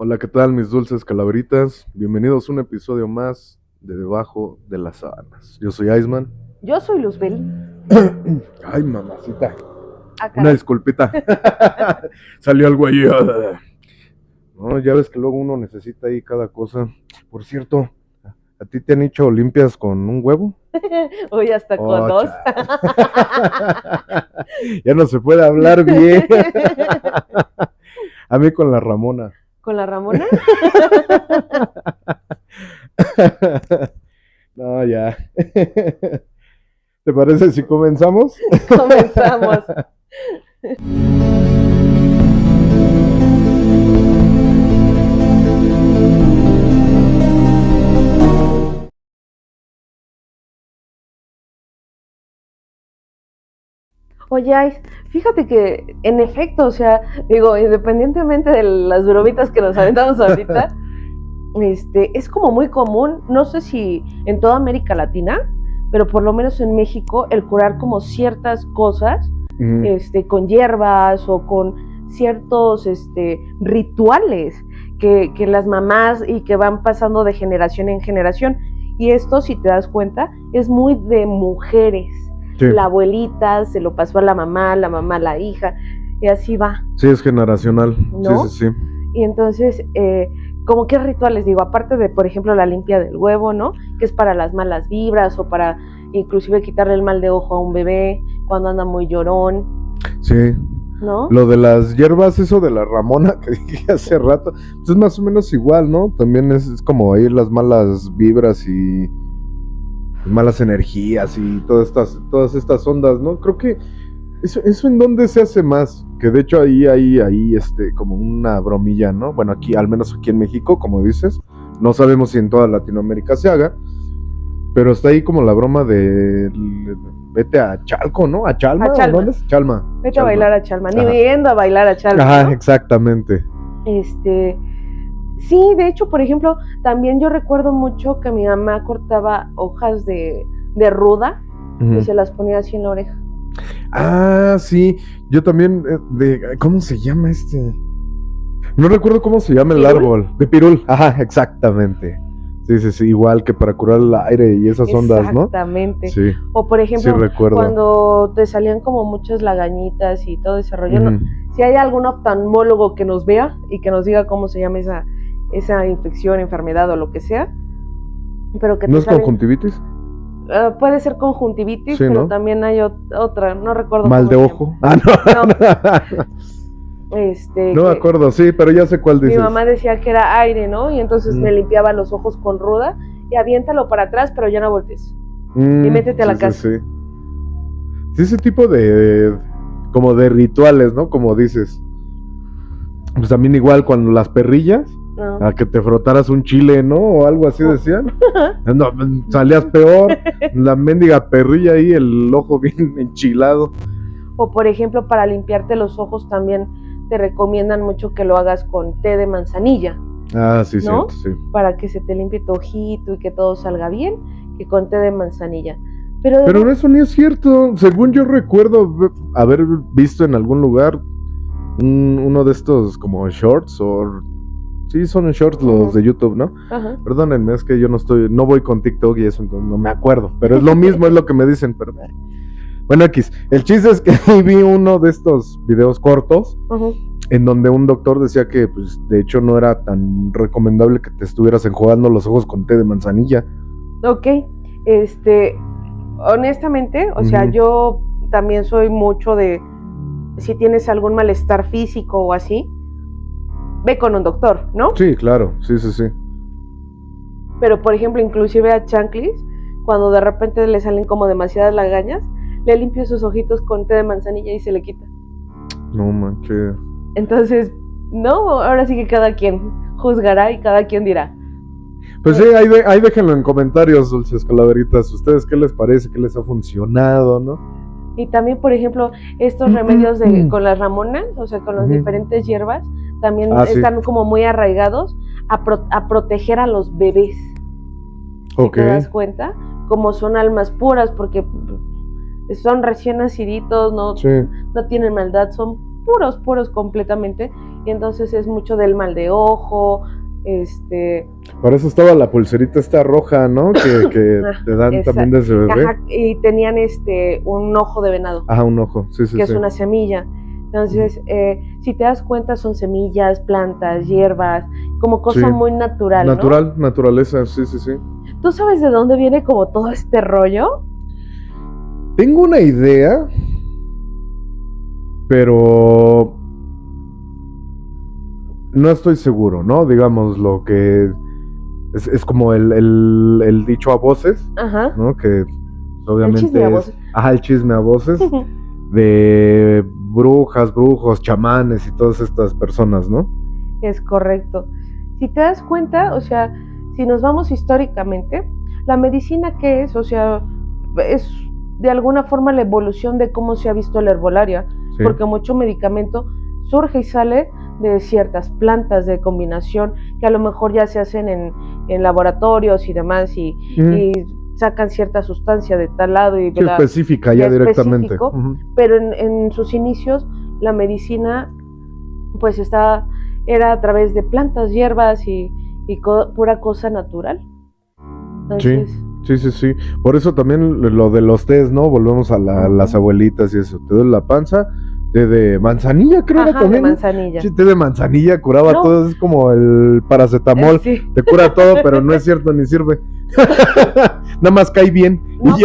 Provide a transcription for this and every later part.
Hola, ¿qué tal mis dulces calaveritas? Bienvenidos a un episodio más de Debajo de las Sábanas. Yo soy Iceman. Yo soy Luzbel. Ay, mamacita. Ah, Una caray. disculpita. Salió algo ahí. No, ya ves que luego uno necesita ahí cada cosa. Por cierto, ¿a ti te han hecho limpias con un huevo? Hoy hasta con Oh, dos. ya no se puede hablar bien. A mí con la Ramona. ¿Con la Ramona? No, ya. ¿Te parece si comenzamos? Comenzamos. Oye, Ais, fíjate que en efecto, o sea, digo, independientemente de las bromitas que nos aventamos ahorita, es como muy común, no sé si en toda América Latina, pero por lo menos en México, el curar como ciertas cosas, con hierbas o con ciertos rituales que las mamás y que van pasando de generación en generación. Y esto, si te das cuenta, es muy de mujeres. Sí. La abuelita se lo pasó a la mamá a la hija, y así va. Sí, es generacional. ¿No? Sí, sí, sí. Y entonces, como qué rituales, digo, aparte de, por ejemplo, la limpia del huevo, ¿no? Que es para las malas vibras o para inclusive quitarle el mal de ojo a un bebé cuando anda muy llorón. Sí. ¿No? Lo de las hierbas, eso de la Ramona que dije hace rato, pues es más o menos igual, ¿no? También es como ahí las malas vibras y malas energías y todas estas ondas, ¿no? Creo que eso en dónde se hace más, que de hecho ahí como una bromilla, ¿no? Bueno, aquí, al menos aquí en México, como dices, no sabemos si en toda Latinoamérica se haga, pero está ahí como la broma de vete a Chalco, ¿no? ¿A Chalma? A Chalma. ¿Dónde es? Chalma. Vete Chalma. a bailar a Chalma, ni Ajá. viendo a bailar a Chalma. Ajá, ¿no? exactamente. Sí, de hecho, por ejemplo, también yo recuerdo mucho que mi mamá cortaba hojas de ruda y se las ponía así en la oreja. Ah, sí, yo también, ¿cómo se llama este? No recuerdo cómo se llama el ¿Pirul? árbol. De pirul, ajá, exactamente. Sí, sí, sí, igual que para curar el aire y esas ondas, ¿no? Exactamente. Sí. O por ejemplo, Sí, recuerdo. cuando te salían como muchas lagañitas y todo ese rollo, Ujú. ¿no? Si hay algún oftalmólogo que nos vea y que nos diga cómo se llama esa infección, enfermedad o lo que sea, pero que ¿No te es salen... conjuntivitis? Puede ser conjuntivitis, Sí, pero ¿no? también hay otra, no recuerdo Mal de cómo se ojo. llama. Ah, no. No me Que acuerdo, sí, pero ya sé cuál mi dices. mamá decía que era aire, ¿no? Y entonces Mm. me limpiaba los ojos con ruda y aviéntalo para atrás, pero ya no voltees. Mm, Y métete a la sí, casa. sí, sí. Sí, ese tipo como de rituales, ¿no? Como dices. Pues también igual cuando las perrillas, No. a que te frotaras un chile, ¿no? O algo así decían. No, salías peor. La mendiga perrilla ahí, el ojo bien enchilado. O por ejemplo, para limpiarte los ojos también te recomiendan mucho que lo hagas con té de manzanilla. Ah, sí, ¿no? cierto, sí. Para que se te limpie tu ojito y que todo salga bien, que con té de manzanilla. Pero eso ni es cierto. Según yo recuerdo haber visto en algún lugar uno de estos como shorts o... Sí, son shorts los de YouTube, ¿no? Ajá. Perdónenme, es que yo no voy con TikTok y eso, entonces no me acuerdo. Pero es lo mismo, es lo que me dicen, pero... Bueno, X. El chiste es que vi uno de estos videos cortos en donde un doctor decía que, pues, de hecho no era tan recomendable que te estuvieras enjuagando los ojos con té de manzanilla. Ok. Honestamente, o sea, yo también soy mucho de, si tienes algún malestar físico o así, ve con un doctor, ¿no? Sí, claro, sí, sí, sí. Pero, por ejemplo, inclusive a Chanclis, cuando de repente le salen como demasiadas lagañas, le limpio sus ojitos con té de manzanilla y se le quita. No manches. Entonces, no, ahora sí que cada quien juzgará y cada quien dirá. Pues sí, ahí déjenlo en comentarios, dulces calaveritas. ¿Ustedes qué les parece? ¿Qué les ha funcionado, no? Y también, por ejemplo, estos remedios con las ramonas, o sea, con las diferentes hierbas, también están como muy arraigados a proteger a los bebés. ¿Sí te das cuenta? Como son almas puras, porque son recién naciditos, no tienen maldad, son puros completamente, y entonces es mucho del mal de ojo, Por eso estaba la pulserita esta roja, ¿no? Que te dan también desde bebé. Ajá, y tenían un ojo de venado. Ajá, un ojo, sí. Que es una semilla. Entonces, si te das cuenta, son semillas, plantas, hierbas, como cosa muy natural, Natural, ¿no? naturaleza, sí. ¿Tú sabes de dónde viene como todo este rollo? Tengo una idea, pero no estoy seguro, ¿no? Digamos, lo que es como el dicho a voces, Ajá. ¿no? Que obviamente el chisme a voces. Ajá, el chisme a voces de brujas, brujos, chamanes y todas estas personas, ¿no? Es correcto. Si te das cuenta, o sea, si nos vamos históricamente, la medicina, ¿qué es? O sea, es de alguna forma la evolución de cómo se ha visto la herbolaria, Sí. porque mucho medicamento surge y sale de ciertas plantas de combinación que a lo mejor ya se hacen en laboratorios y demás, y sacan cierta sustancia de tal lado y de la específica ya directamente. Pero en sus inicios la medicina pues era a través de plantas, hierbas y pura cosa natural. Entonces, Sí. Por eso también lo de los tés, ¿no? Volvemos a las abuelitas y eso. Te duele la panza, té de manzanilla, creo que también. de manzanilla. Sí, té de manzanilla curaba todo, es como el paracetamol. Sí. Te cura todo, pero no es cierto, ni sirve. Nada más cae bien. No,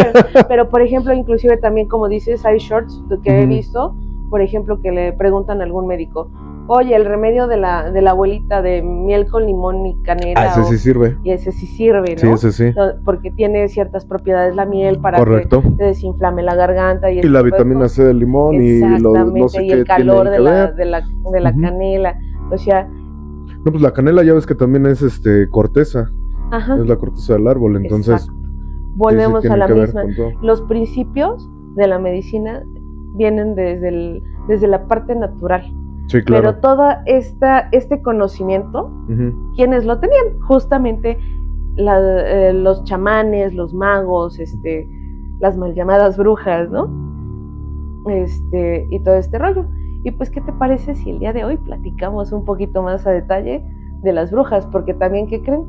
pero por ejemplo, inclusive también, como dices, hay shorts que he visto, por ejemplo, que le preguntan a algún médico, oye, el remedio de la abuelita de miel con limón y canela. Ese sí sirve. Y ese sí sirve, ¿no? Sí, ese sí. Porque tiene ciertas propiedades la miel para Correcto. que te desinflame la garganta. Y la vitamina C del limón y no sé qué el calor tiene que ver. de la canela. O sea... No, pues la canela ya ves que también es corteza. Ajá. Es la corteza del árbol, entonces... Exacto. Volvemos a la misma. Los Los principios de la medicina vienen desde la parte natural. Sí, claro. Pero todo este conocimiento, ¿quiénes lo tenían? Justamente los chamanes, los magos, las mal llamadas brujas, ¿no? Y todo este rollo. Y pues, ¿qué te parece si el día de hoy platicamos un poquito más a detalle de las brujas? Porque también, ¿qué creen?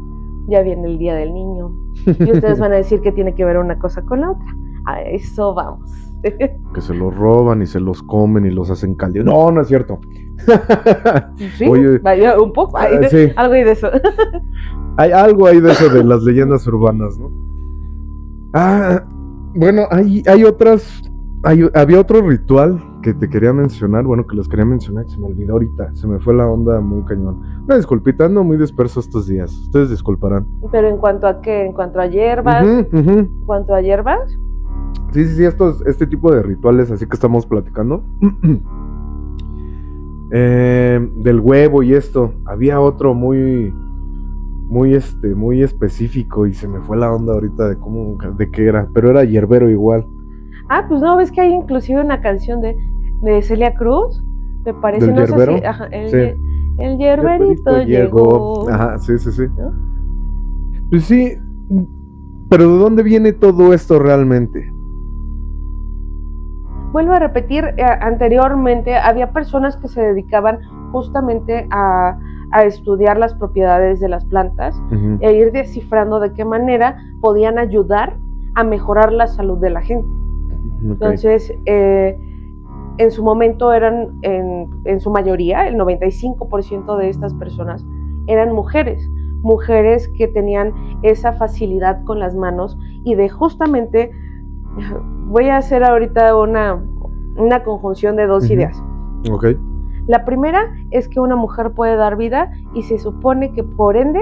Ya viene el Día del Niño. Y ustedes van a decir que tiene que ver una cosa con la otra. A eso vamos. Que se los roban y se los comen y los hacen caldo. No, no es cierto. Sí, oye, vaya, un poco. Sí. Algo hay de eso. Hay algo ahí de eso de las leyendas urbanas, ¿no? Bueno, hay otras. Había otro ritual que te quería mencionar. Bueno, que los quería mencionar. Se me olvidó ahorita. Se me fue la onda muy cañón. Una disculpita, ando muy disperso estos días. Ustedes disculparán. ¿Pero en cuanto a qué? ¿En cuanto a hierbas? ¿En cuanto a hierbas? Sí, este tipo de rituales así que estamos platicando. Del huevo y esto. Había otro muy específico y se me fue la onda ahorita de qué era, pero era hierbero igual. Pues no, ves que hay inclusive una canción de Celia Cruz, me parece. ¿Del hierbero? El hierberito llegó. Ajá, sí. ¿No? Pues sí, pero ¿de dónde viene todo esto realmente? Vuelvo a repetir, anteriormente había personas que se dedicaban justamente a estudiar las propiedades de las plantas e ir descifrando de qué manera podían ayudar a mejorar la salud de la gente. Entonces, en su momento eran, en su mayoría, el 95% de estas personas eran mujeres que tenían esa facilidad con las manos y de justamente... Voy a hacer ahorita una conjunción de dos ideas. Okay. La primera es que una mujer puede dar vida y se supone que por ende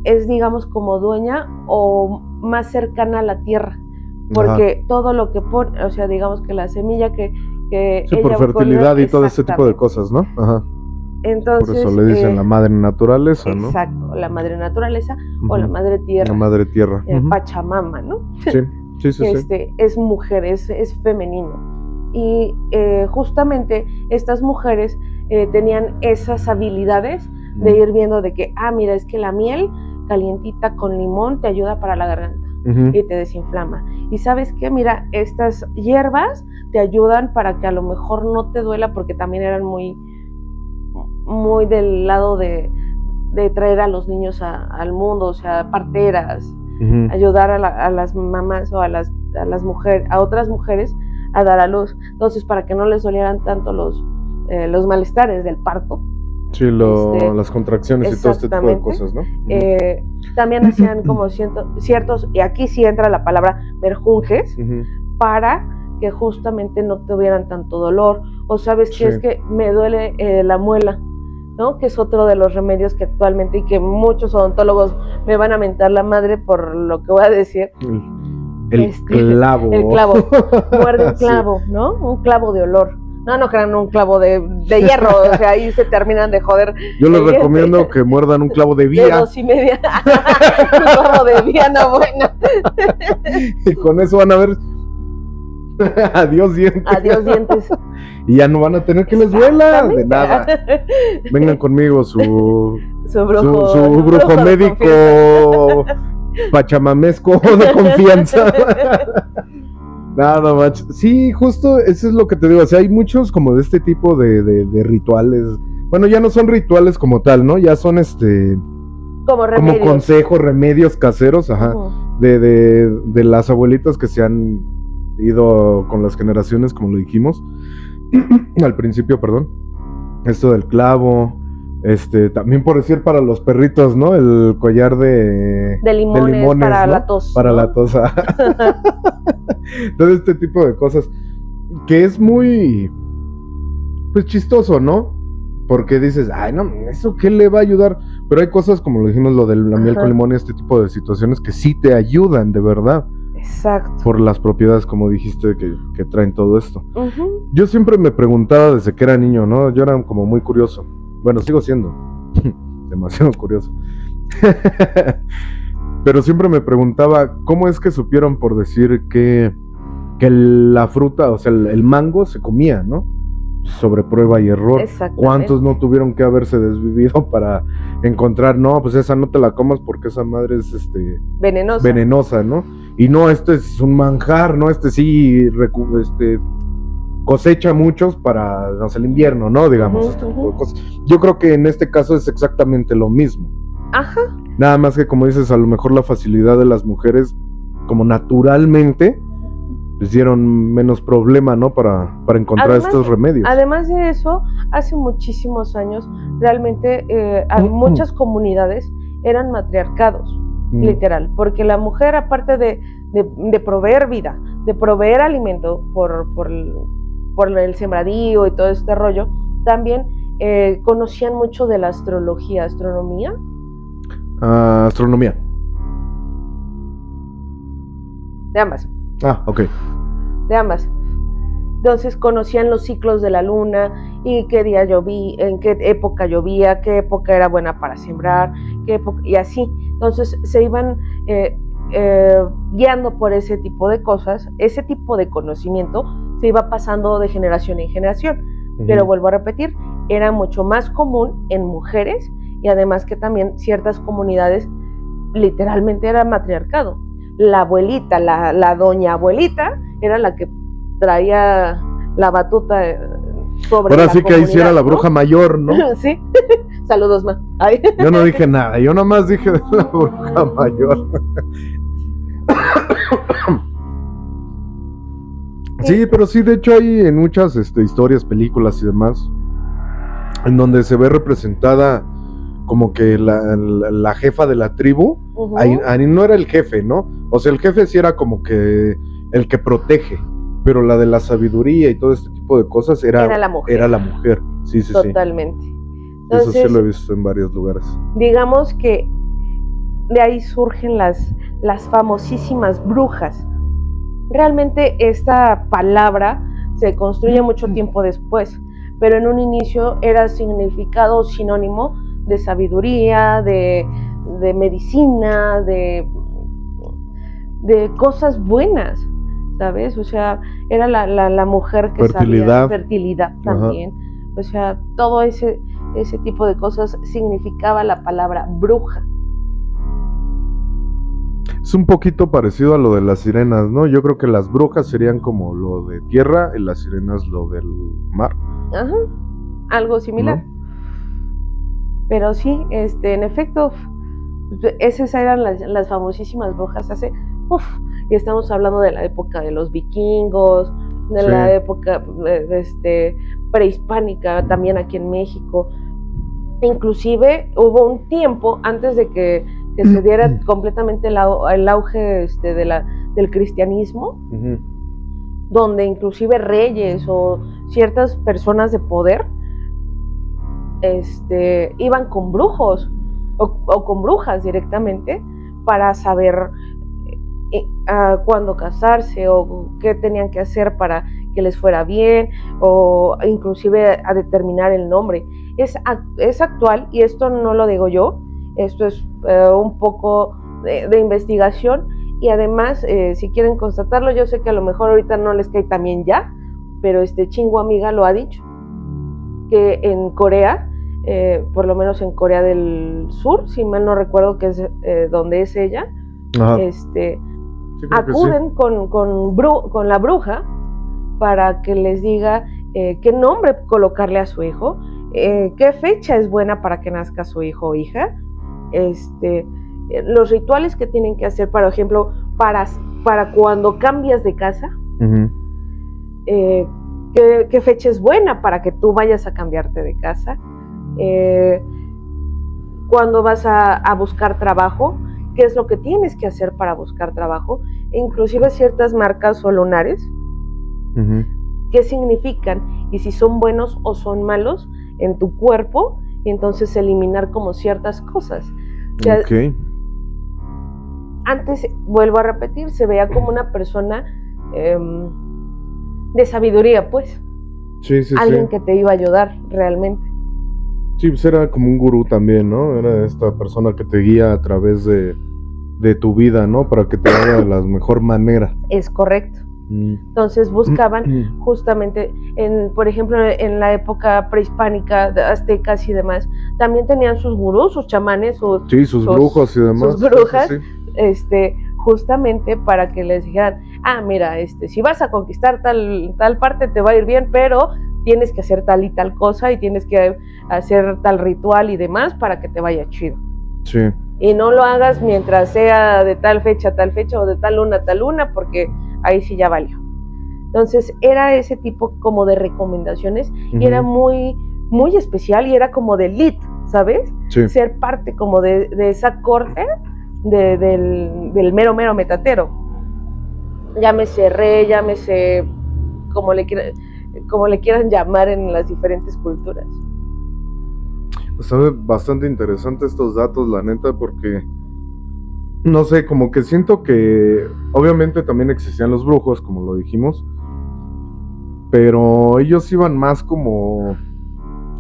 es, digamos, como dueña o más cercana a la tierra, porque todo lo que pone, o sea, digamos que la semilla que sí, ella por fertilidad y todo ese tipo de cosas, ¿no? Ajá. Entonces, por eso le dicen la madre naturaleza, ¿no? Exacto, la madre naturaleza o la madre tierra. La madre tierra. Pachamama, ¿no? Sí. Es mujer, es femenino. Y justamente estas mujeres tenían esas habilidades de ir viendo de que, mira, es que la miel calientita con limón te ayuda para la garganta. Ujú. y te desinflama. Y ¿sabes qué? Mira, estas hierbas te ayudan para que a lo mejor no te duela, porque también eran muy del lado de traer a los niños al mundo, o sea, parteras, Ujú. ayudar a las mamás o a las mujeres, a otras mujeres a dar a luz. Entonces, para que no les dolieran tanto los malestares del parto. Sí, Este, las contracciones y todo este tipo de exactamente. cosas, ¿no? Ujú. También hacían como ciertos, y aquí sí entra la palabra merjunjes, Ujú. para que justamente no tuvieran tanto dolor. O sabes Sí. que es que me duele la muela, ¿no? Que es otro de los remedios que actualmente, y que muchos odontólogos me van a mentar la madre por lo que voy a decir. El clavo. El clavo. Muerde un Sí. clavo, ¿no? Un clavo de olor. No crean un clavo de hierro, o sea, ahí se terminan de joder. Yo les recomiendo que muerdan un clavo de De vía 2.5. Un clavo de vía, no, bueno. y con eso van a ver. Adiós dientes. Adiós dientes. Y ya no van a tener que les duela de nada. Vengan conmigo, su brujo médico pachamamesco de confianza. Nada más. Sí, justo eso es lo que te digo. O sea, hay muchos como de este tipo de rituales. Bueno, ya no son rituales como tal, ¿no? Ya son como consejos, remedios caseros, ajá. Uh-huh. De las abuelitas que se han ido con las generaciones, como lo dijimos al principio, perdón. Esto del clavo. También por decir para los perritos, ¿no? El collar de limones para, ¿no? la tos. Para, ¿no? La tos. Todo este tipo de cosas. Que es muy, pues, chistoso, ¿no? Porque dices, ay, no, ¿eso qué le va a ayudar? Pero hay cosas, como lo dijimos, lo de la miel con limón y este tipo de situaciones que sí te ayudan, de verdad. Exacto. Por las propiedades, como dijiste, que traen todo esto. Uh-huh. Yo siempre me preguntaba desde que era niño, ¿no? Yo era como muy curioso. Bueno, sigo siendo demasiado curioso. Pero siempre me preguntaba, ¿cómo es que supieron por decir que la fruta, o sea, el mango se comía, ¿no? Sobre prueba y error. ¿Cuántos no tuvieron que haberse desvivido para encontrar, no, pues esa no te la comas porque esa madre es venenosa, ¿no? Y no, este es un manjar, ¿no? Sí cosecha muchos para, no sé, el invierno, ¿no? Digamos, este tipo de cosas. Yo creo que en este caso es exactamente lo mismo. Ajá. Nada más que, como dices, a lo mejor la facilidad de las mujeres, como naturalmente, les dieron menos problema, ¿no? Para encontrar estos remedios. Además de eso, hace muchísimos años, realmente muchas comunidades eran matriarcados, literal, porque la mujer, aparte de proveer vida, de proveer alimento por el sembradío y todo este rollo, también conocían mucho de la astrología, astronomía. Astronomía. De ambas. Ok. De ambas. Entonces conocían los ciclos de la luna y qué día llovía, en qué época llovía, qué época era buena para sembrar, qué época, y así. Entonces se iban guiando por ese tipo de cosas, ese tipo de conocimiento se iba pasando de generación en generación. Pero vuelvo a repetir, era mucho más común en mujeres, y además que también ciertas comunidades literalmente era matriarcado. La abuelita, la doña abuelita, era la que traía la batuta sobre ahora la sí que ahí sí era la bruja, ¿no? Mayor, ¿no? Sí. Saludos, ma. Ay. Yo no dije nada, yo nomás dije de la bruja mayor. Sí, pero sí, de hecho hay en muchas historias, películas y demás, en donde se ve representada como que la jefa de la tribu, ahí no era el jefe, ¿no? O sea, el jefe sí era como que el que protege, pero la de la sabiduría y todo este tipo de cosas era la mujer. Sí, totalmente. Sí. Entonces, eso sí lo he visto en varios lugares. Digamos que de ahí surgen las famosísimas brujas. Realmente esta palabra se construye mucho tiempo después, pero en un inicio era significado sinónimo de sabiduría, de medicina, de cosas buenas, ¿sabes? O sea, era la mujer que sabía fertilidad también. Ajá. O sea, todo ese tipo de cosas significaba la palabra bruja. Es un poquito parecido a lo de las sirenas, ¿no? Yo creo que las brujas serían como lo de tierra y las sirenas lo del mar. Ajá, algo similar. ¿No? Pero sí, en efecto, esas eran las famosísimas brujas hace, y estamos hablando de la época de los vikingos, de Sí. la época prehispánica, también aquí en México. Inclusive hubo un tiempo antes de que se diera completamente el auge del cristianismo, Ujú. donde inclusive reyes o ciertas personas de poder iban con brujos o con brujas directamente para saber cuándo casarse o qué tenían que hacer para que les fuera bien, o inclusive a determinar el nombre. Es actual, y esto no lo digo yo, esto es un poco de investigación, y además, si quieren constatarlo, yo sé que a lo mejor ahorita no les cae también ya, pero Chingu Amiga lo ha dicho, que en Corea, por lo menos en Corea del Sur, si mal no recuerdo que es donde es ella, Ajá. Sí, acuden sí. con la bruja para que les diga qué nombre colocarle a su hijo, qué fecha es buena para que nazca su hijo o hija, los rituales que tienen que hacer, por ejemplo, para cuando cambias de casa, uh-huh. Qué fecha es buena para que tú vayas a cambiarte de casa, cuando vas a buscar trabajo, qué es lo que tienes que hacer para buscar trabajo, e inclusive ciertas marcas o lunares, uh-huh. qué significan y si son buenos o son malos en tu cuerpo, y entonces eliminar como ciertas cosas. O sea, okay. Antes, vuelvo a repetir, se veía como una persona de sabiduría, pues. Sí, sí, alguien sí. que te iba a ayudar realmente. Sí, pues era como un gurú también, ¿no? Era esta persona que te guía a través de tu vida, ¿no? Para que te haga de la mejor manera. Es correcto. Entonces buscaban justamente, por ejemplo, en la época prehispánica, aztecas y demás, también tenían sus gurús, sus chamanes, sus brujos y demás. Sus brujas, sí, sí. Justamente para que les dijeran, mira, si vas a conquistar tal parte te va a ir bien, pero tienes que hacer tal y tal cosa y tienes que hacer tal ritual y demás para que te vaya chido. Sí. Y no lo hagas mientras sea de tal fecha o de tal luna, porque ahí sí ya valió. Entonces era ese tipo como de recomendaciones, uh-huh. y era muy, muy especial, y era como de elite, ¿sabes? Sí. Ser parte como de esa corte del mero metatero. Llámese rey, llámese como le quieran llamar en las diferentes culturas. Está bastante interesante estos datos, la neta, porque no sé, como que siento que obviamente también existían los brujos, como lo dijimos, pero ellos iban más como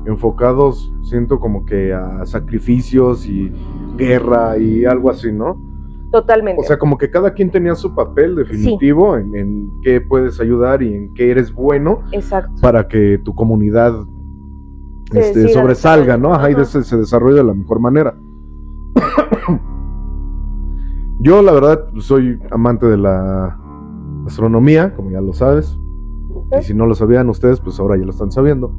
enfocados, siento como que a sacrificios y guerra y algo así, ¿no? Totalmente. O sea, como que cada quien tenía su papel definitivo, sí. en qué puedes ayudar y en qué eres bueno. Exacto. Para que tu comunidad sobresalga, ¿no? Ajá, y se desarrolle de la mejor manera. Yo, la verdad, soy amante de la astronomía, como ya lo sabes. Okay. Y si no lo sabían ustedes, pues ahora ya lo están sabiendo.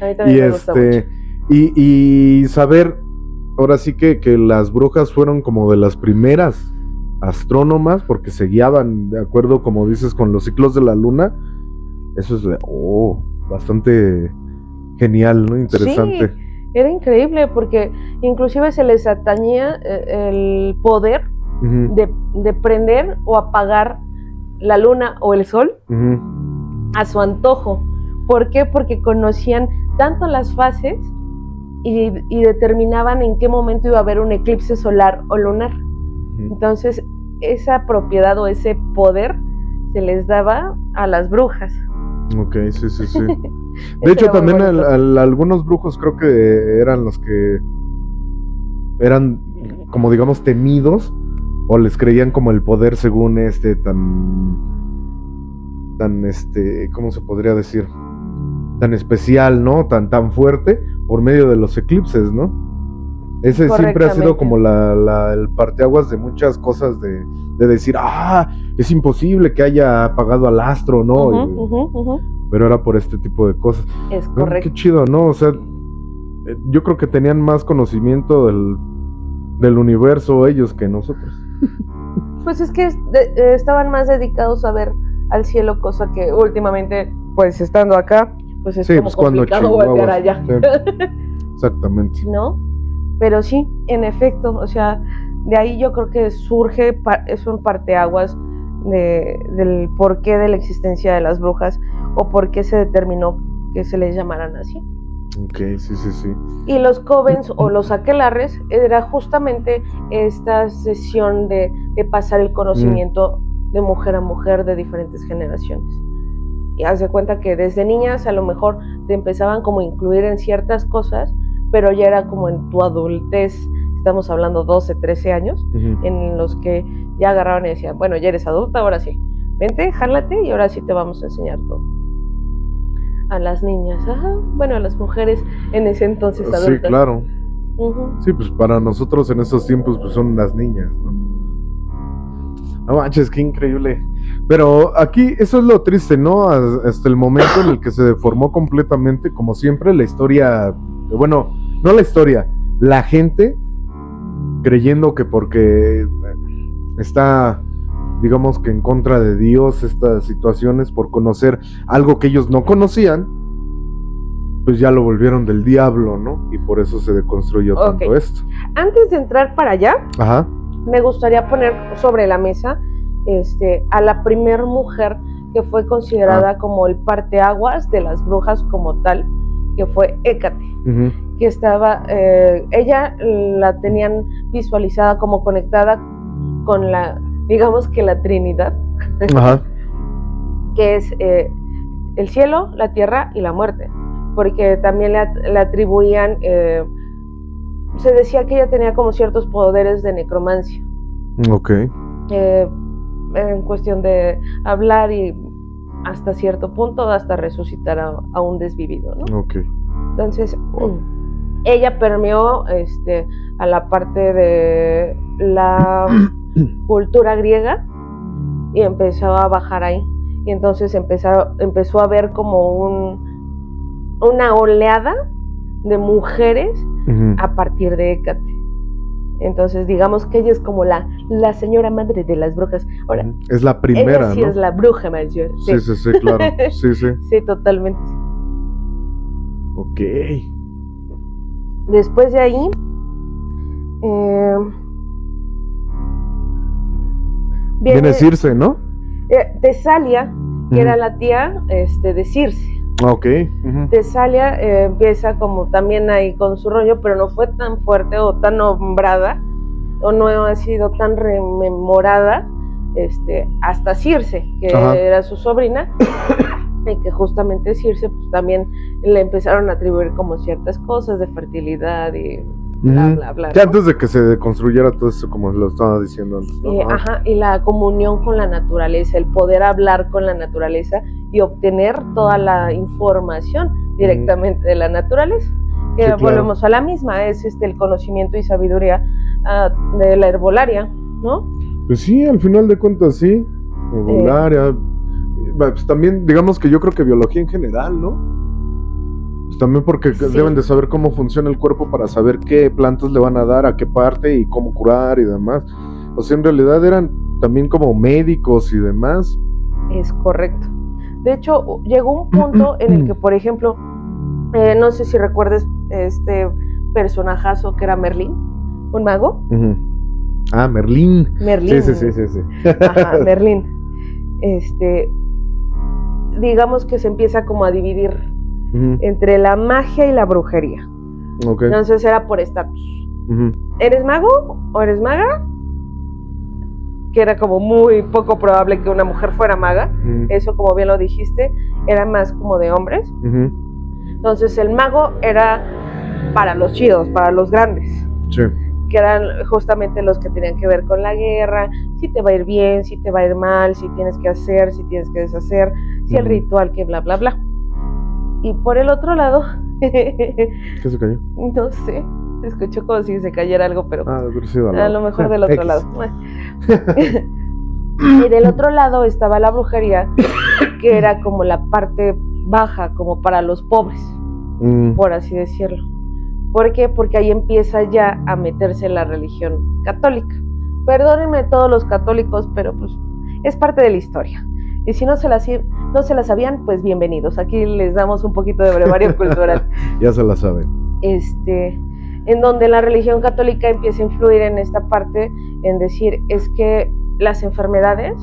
A mí también me gusta mucho. Y saber, ahora sí que las brujas fueron como de las primeras astrónomas, porque se guiaban de acuerdo, como dices, con los ciclos de la luna. Eso es bastante genial, ¿no? Interesante. Sí, era increíble porque inclusive se les atañía el poder, uh-huh. de prender o apagar la luna o el sol, uh-huh. a su antojo. ¿Por qué? Porque conocían tanto las fases y determinaban en qué momento iba a haber un eclipse solar o lunar. Uh-huh. Entonces, esa propiedad o ese poder se les daba a las brujas. Ok, sí, sí, sí. De hecho, también algunos brujos creo que eran los que eran, como digamos, temidos, o les creían como el poder según tan ¿cómo se podría decir? Tan especial, ¿no? Tan fuerte, por medio de los eclipses, ¿no? Ese siempre ha sido Correctamente. como el parteaguas de muchas cosas de decir, es imposible que haya apagado al astro, ¿no? Pero era por este tipo de cosas. Es Qué correcto. chido, ¿no? O sea, yo creo que tenían más conocimiento del universo ellos que nosotros. Pues es que estaban más dedicados a ver al cielo, cosa que últimamente, pues estando acá, pues es Sí, como pues cuando complicado voltear allá. Sí, exactamente. ¿No? Pero sí, en efecto, o sea, de ahí yo creo que surge, es un parteaguas del porqué de la existencia de las brujas o por qué se determinó que se les llamaran así. Ok, sí. Y los covens o los aquelarres era justamente esta sesión de pasar el conocimiento de mujer a mujer de diferentes generaciones. Y haz de cuenta que desde niñas a lo mejor te empezaban como a incluir en ciertas cosas, pero ya era como en tu adultez, estamos hablando 12, 13 años, en los que ya agarraban y decían, bueno, ya eres adulta, ahora sí, vente, jálate y ahora sí te vamos a enseñar todo. A las niñas, bueno, a las mujeres en ese entonces adultas. Sí, claro. Sí, pues para nosotros en esos tiempos pues son las niñas, ¿no? No manches, qué increíble. Pero aquí eso es lo triste, ¿no? Hasta el momento en el que se deformó completamente, como siempre, la historia, bueno, no la historia, la gente creyendo que porque está, digamos que en contra de Dios estas situaciones por conocer algo que ellos no conocían, pues ya lo volvieron del diablo, ¿no? Y por eso se deconstruyó tanto esto. Antes de entrar para allá, me gustaría poner sobre la mesa a la primer mujer que fue considerada como el parteaguas de las brujas como tal, que fue Hécate, que estaba, ella la tenían visualizada como conectada con la, digamos que la Trinidad, que es el cielo, la tierra y la muerte, porque también le atribuían, se decía que ella tenía como ciertos poderes de necromancia. En cuestión de hablar y hasta cierto punto hasta resucitar a un desvivido, ¿no? Entonces, ella permeó a la parte de la cultura griega y empezó a bajar ahí. Y entonces empezó a ver como una oleada de mujeres a partir de Hécate. Entonces, digamos que ella es como la señora madre de las brujas. Ahora, es la primera, ella sí, ¿no? es la bruja mayor. Sí, claro. Sí. Sí, totalmente. Ok. Después de ahí, viene Circe, ¿no? Tesalia, que era la tía de Circe. Tesalia empieza como también ahí con su rollo, pero no fue tan fuerte o tan nombrada, o no ha sido tan rememorada hasta Circe, que era su sobrina, y que justamente Circe pues también le empezaron a atribuir como ciertas cosas de fertilidad y bla, bla. Ya antes de que se deconstruyera todo esto, como lo estaba diciendo antes, ¿no? Y la comunión con la naturaleza, el poder hablar con la naturaleza y obtener toda la información directamente de la naturaleza. Que sí, volvemos claro. A la misma, es el conocimiento y sabiduría de la herbolaria, ¿no? Pues sí, al final de cuentas sí, herbolaria. Pues también, digamos que yo creo que biología en general, ¿no? Pues también porque sí. Deben de saber cómo funciona el cuerpo para saber qué plantas le van a dar a qué parte y cómo curar y demás. O sea, en realidad eran también como médicos y demás. Es correcto. De hecho, llegó un punto en el que, por ejemplo, no sé si recuerdes este personajazo que era Merlín, un mago. Merlín. Merlín. Sí. Ajá, Merlín. Digamos que se empieza como a dividir entre la magia y la brujería. Entonces era por estatus. ¿Eres mago o eres maga? Que era como muy poco probable que una mujer fuera maga. Eso, como bien lo dijiste, era más como de hombres. Entonces el mago era para los chidos, para los grandes. Sí. Que eran justamente los que tenían que ver con la guerra, si te va a ir bien, si te va a ir mal, si tienes que hacer, si tienes que deshacer, si el ritual, que bla, bla, bla. Y por el otro lado... ¿Qué se cayó? No sé. Se escuchó como si se cayera algo, pero Ah, debe haber sido al a lado. lo mejor del otro X. lado. Y del otro lado estaba la brujería, que era como la parte baja, como para los pobres, por así decirlo. ¿Por qué? Porque ahí empieza ya a meterse la religión católica. Perdónenme todos los católicos, pero pues es parte de la historia. Y si no se la sabían, pues bienvenidos. Aquí les damos un poquito de brevario cultural. Ya se la saben. En donde la religión católica empieza a influir en esta parte, en decir, es que las enfermedades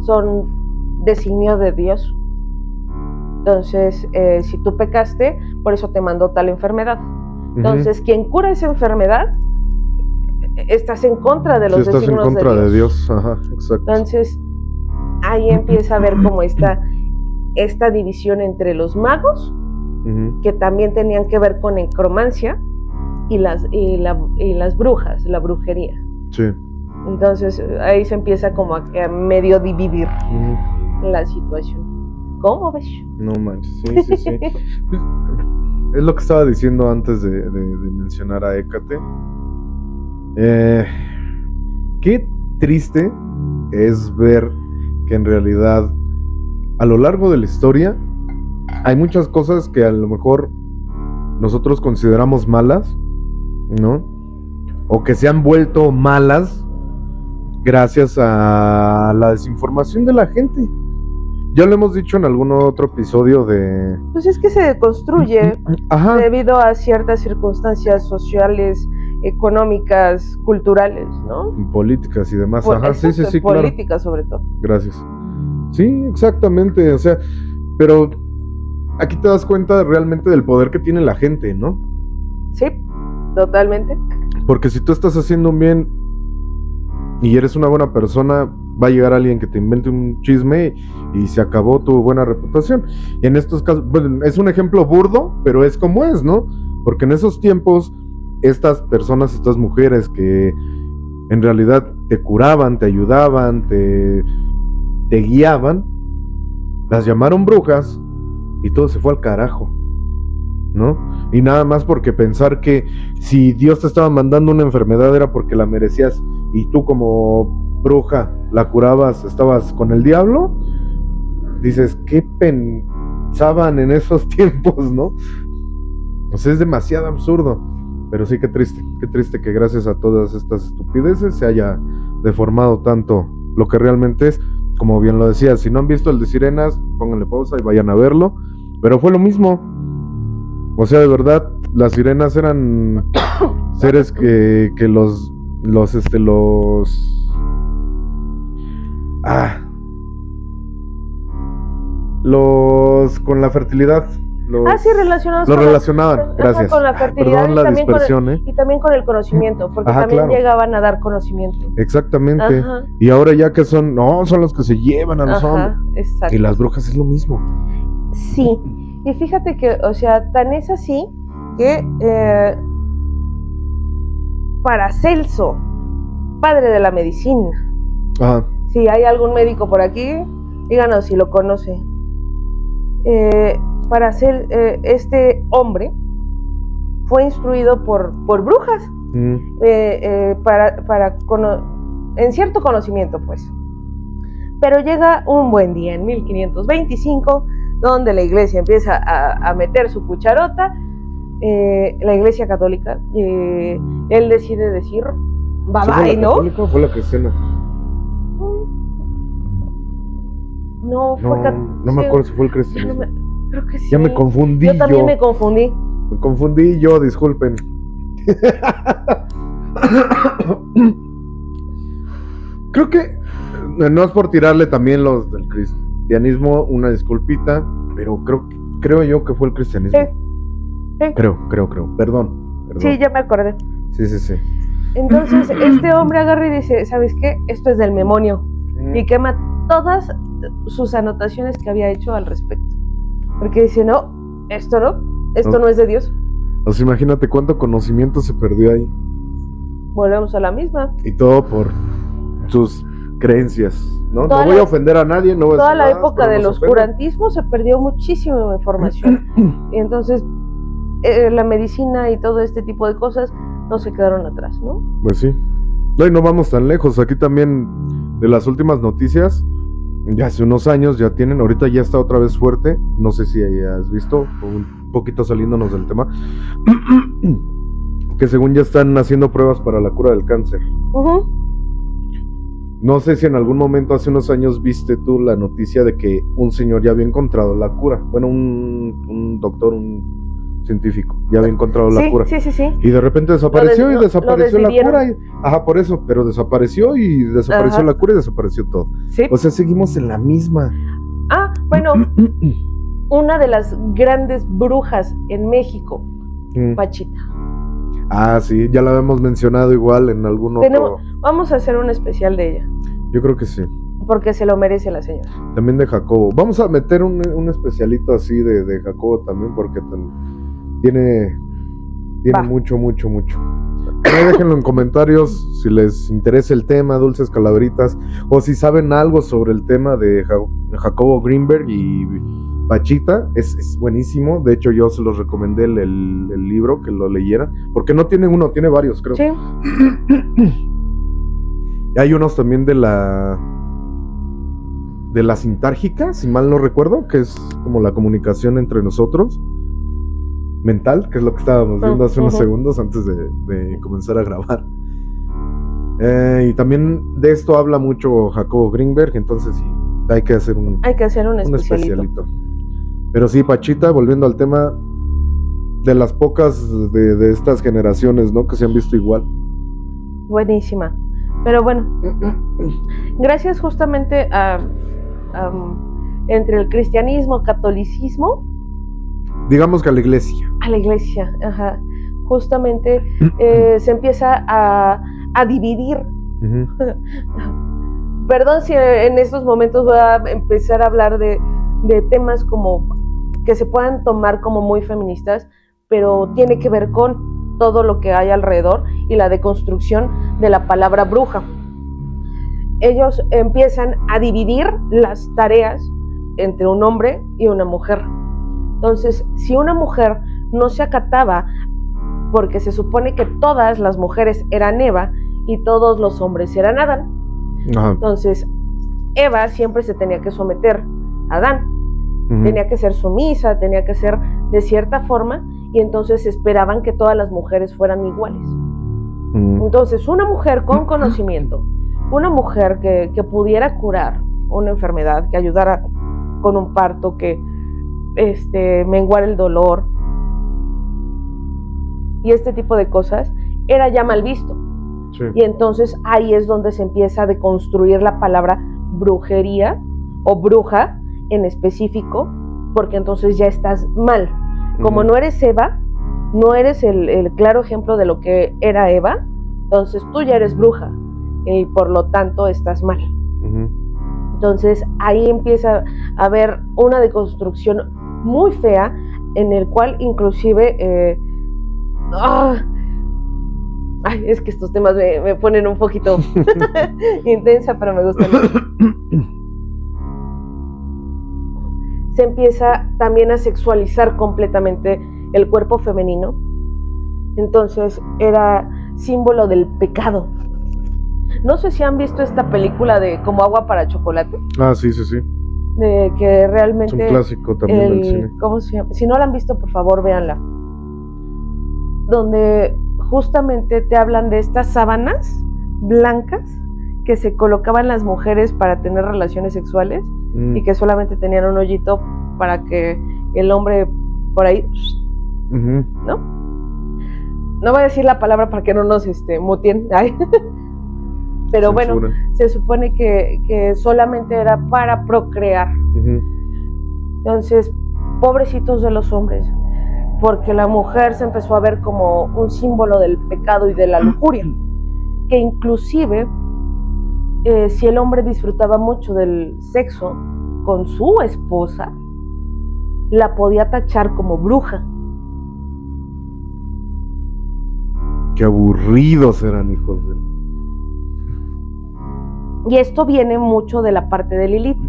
son designio de Dios. Entonces, si tú pecaste, por eso te mandó tal enfermedad. Entonces, quien cura esa enfermedad, estás en contra de los designios de Dios. Estás en contra de Dios. Ajá, exacto. Entonces, ahí empieza a ver como esta división entre los magos, que también tenían que ver con necromancia, y las brujas, la brujería. Sí. Entonces, ahí se empieza como a medio dividir la situación. ¿Cómo ves? No manches, sí. Es lo que estaba diciendo antes de mencionar a Hécate. Qué triste es ver que en realidad a lo largo de la historia hay muchas cosas que a lo mejor nosotros consideramos malas, ¿no? O que se han vuelto malas gracias a la desinformación de la gente. Ya lo hemos dicho en algún otro episodio de... Pues es que se deconstruye debido a ciertas circunstancias sociales, económicas, culturales, ¿no? Políticas y demás. Sí, políticas, claro. sobre todo. Gracias. Sí, exactamente. O sea, pero aquí te das cuenta realmente del poder que tiene la gente, ¿no? Sí, totalmente. Porque si tú estás haciendo un bien y eres una buena persona, va a llegar alguien que te invente un chisme y se acabó tu buena reputación. Y en estos casos, bueno, es un ejemplo burdo, pero es como es, ¿no? Porque en esos tiempos, estas personas, estas mujeres que en realidad te curaban, te ayudaban, te guiaban, las llamaron brujas y todo se fue al carajo, ¿no? Y nada más porque pensar que si Dios te estaba mandando una enfermedad era porque la merecías y tú como bruja la curabas, estabas con el diablo. Dices, ¿qué pensaban en esos tiempos, no? O sea, es demasiado absurdo. Pero sí, qué triste que gracias a todas estas estupideces se haya deformado tanto lo que realmente es. Como bien lo decía, si no han visto el de Sirenas, pónganle pausa y vayan a verlo. Pero fue lo mismo. O sea, de verdad, las sirenas eran seres que los con la fertilidad. Sí, relacionados. Los relacionaban, gracias. Con la fertilidad. Perdón la dispersión, y también con el conocimiento, porque también llegaban a dar conocimiento. Exactamente. Y ahora ya que son los que se llevan a los hombres. Exacto. Y las brujas es lo mismo. Sí. Y fíjate que, o sea, tan es así que Paracelso, padre de la medicina. Si hay algún médico por aquí, díganos si lo conoce. Este hombre fue instruido por brujas en cierto conocimiento, pues. Pero llega un buen día en 1525, donde la iglesia empieza a meter su cucharota, la iglesia católica, él decide decir bye, ¿no? ¿Fue la católica o fue la cristiana? No me acuerdo si fue el cristianismo. Creo que sí. Ya me confundí. Yo también me confundí. Me confundí yo, disculpen. Creo que no es por tirarle también los del cristianismo una disculpita, pero creo yo que fue el cristianismo. Sí. Creo. Perdón. Sí, ya me acordé. Sí. Entonces, este hombre agarra y dice, ¿sabes qué? Esto es del demonio. Y quema todas sus anotaciones que había hecho al respecto. Porque dice, esto no es de Dios. O sea, imagínate cuánto conocimiento se perdió ahí. Volvemos a la misma. Y todo por sus creencias, ¿no? No voy a ofender a nadie, no voy a toda decir la nada, época del oscurantismo se perdió muchísima información. Y entonces la medicina y todo este tipo de cosas no se quedaron atrás, ¿no? Pues sí. No, y no vamos tan lejos. Aquí también, de las últimas noticias, ya hace unos años ya tienen, ahorita ya está otra vez fuerte. No sé si hayas visto, un poquito saliéndonos del tema, que según ya están haciendo pruebas para la cura del cáncer. Uh-huh. No sé si en algún momento hace unos años viste tú la noticia de que un señor ya había encontrado la cura. Bueno, un doctor, un científico, ya había encontrado la cura. Sí. Y de repente desapareció y desapareció la cura. Ajá, por eso, pero desapareció y desapareció la cura y desapareció todo. Sí. O sea, seguimos en la misma. Ah, bueno, una de las grandes brujas en México, Pachita. Ah, sí, ya la habíamos mencionado igual en algún otro. Vamos a hacer un especial de ella. Yo creo que sí. Porque se lo merece la señora. También de Jacobo. Vamos a meter un especialito así de Jacobo también, porque tiene mucho. Ahí déjenlo en comentarios si les interesa el tema, Dulces Calaveritas, o si saben algo sobre el tema de Jacobo Greenberg y Pachita. Es buenísimo. De hecho, yo se los recomendé el libro, que lo leyeran, porque no tiene uno, tiene varios, creo. Sí. Hay unos también de la sintárgica, si mal no recuerdo, que es como la comunicación entre nosotros, mental, que es lo que estábamos viendo hace unos segundos antes de comenzar a grabar. Y también de esto habla mucho Jacobo Greenberg, entonces sí, hay que hacer un especialito. Pero sí, Pachita, volviendo al tema, de las pocas de estas generaciones, ¿no?, que se han visto igual. Buenísima. Pero bueno, gracias justamente a entre el cristianismo, catolicismo, digamos que a la iglesia. A la iglesia, ajá. Justamente se empieza a dividir. Uh-huh. Perdón si en estos momentos voy a empezar a hablar de temas como que se puedan tomar como muy feministas, pero tiene que ver con todo lo que hay alrededor y la deconstrucción de la palabra bruja. Ellos empiezan a dividir las tareas entre un hombre y una mujer. Entonces, si una mujer no se acataba, porque se supone que todas las mujeres eran Eva y todos los hombres eran Adán, ajá, entonces Eva siempre se tenía que someter a Adán, uh-huh, tenía que ser sumisa, tenía que ser de cierta forma, y entonces esperaban que todas las mujeres fueran iguales. Uh-huh. Entonces, una mujer con conocimiento, una mujer que pudiera curar una enfermedad, que ayudara con un parto, que menguar el dolor y este tipo de cosas, era ya mal visto. Sí. Y entonces ahí es donde se empieza a deconstruir la palabra brujería o bruja en específico, porque entonces ya estás mal. Como no eres Eva, no eres el claro ejemplo de lo que era Eva, entonces tú ya eres bruja y por lo tanto estás mal. Uh-huh. Entonces ahí empieza a haber una deconstrucción muy fea, en el cual inclusive es que estos temas me ponen un poquito intensa, pero me gustan mucho. Se empieza también a sexualizar completamente el cuerpo femenino. Entonces era símbolo del pecado. No sé si han visto esta película de Como agua para chocolate. Ah, sí. De que realmente es un clásico también del cine. ¿Cómo se llama? Si no la han visto, por favor, véanla. Donde justamente te hablan de estas sábanas blancas que se colocaban las mujeres para tener relaciones sexuales y que solamente tenían un hoyito para que el hombre por ahí, uh-huh, ¿no? No voy a decir la palabra para que no nos mutien. Pero censura. Bueno, se supone que solamente era para procrear. Uh-huh. Entonces, pobrecitos de los hombres, porque la mujer se empezó a ver como un símbolo del pecado y de la lujuria, que inclusive si el hombre disfrutaba mucho del sexo con su esposa, la podía tachar como bruja. Qué aburridos eran, hijos de... Y esto viene mucho de la parte de Lilith,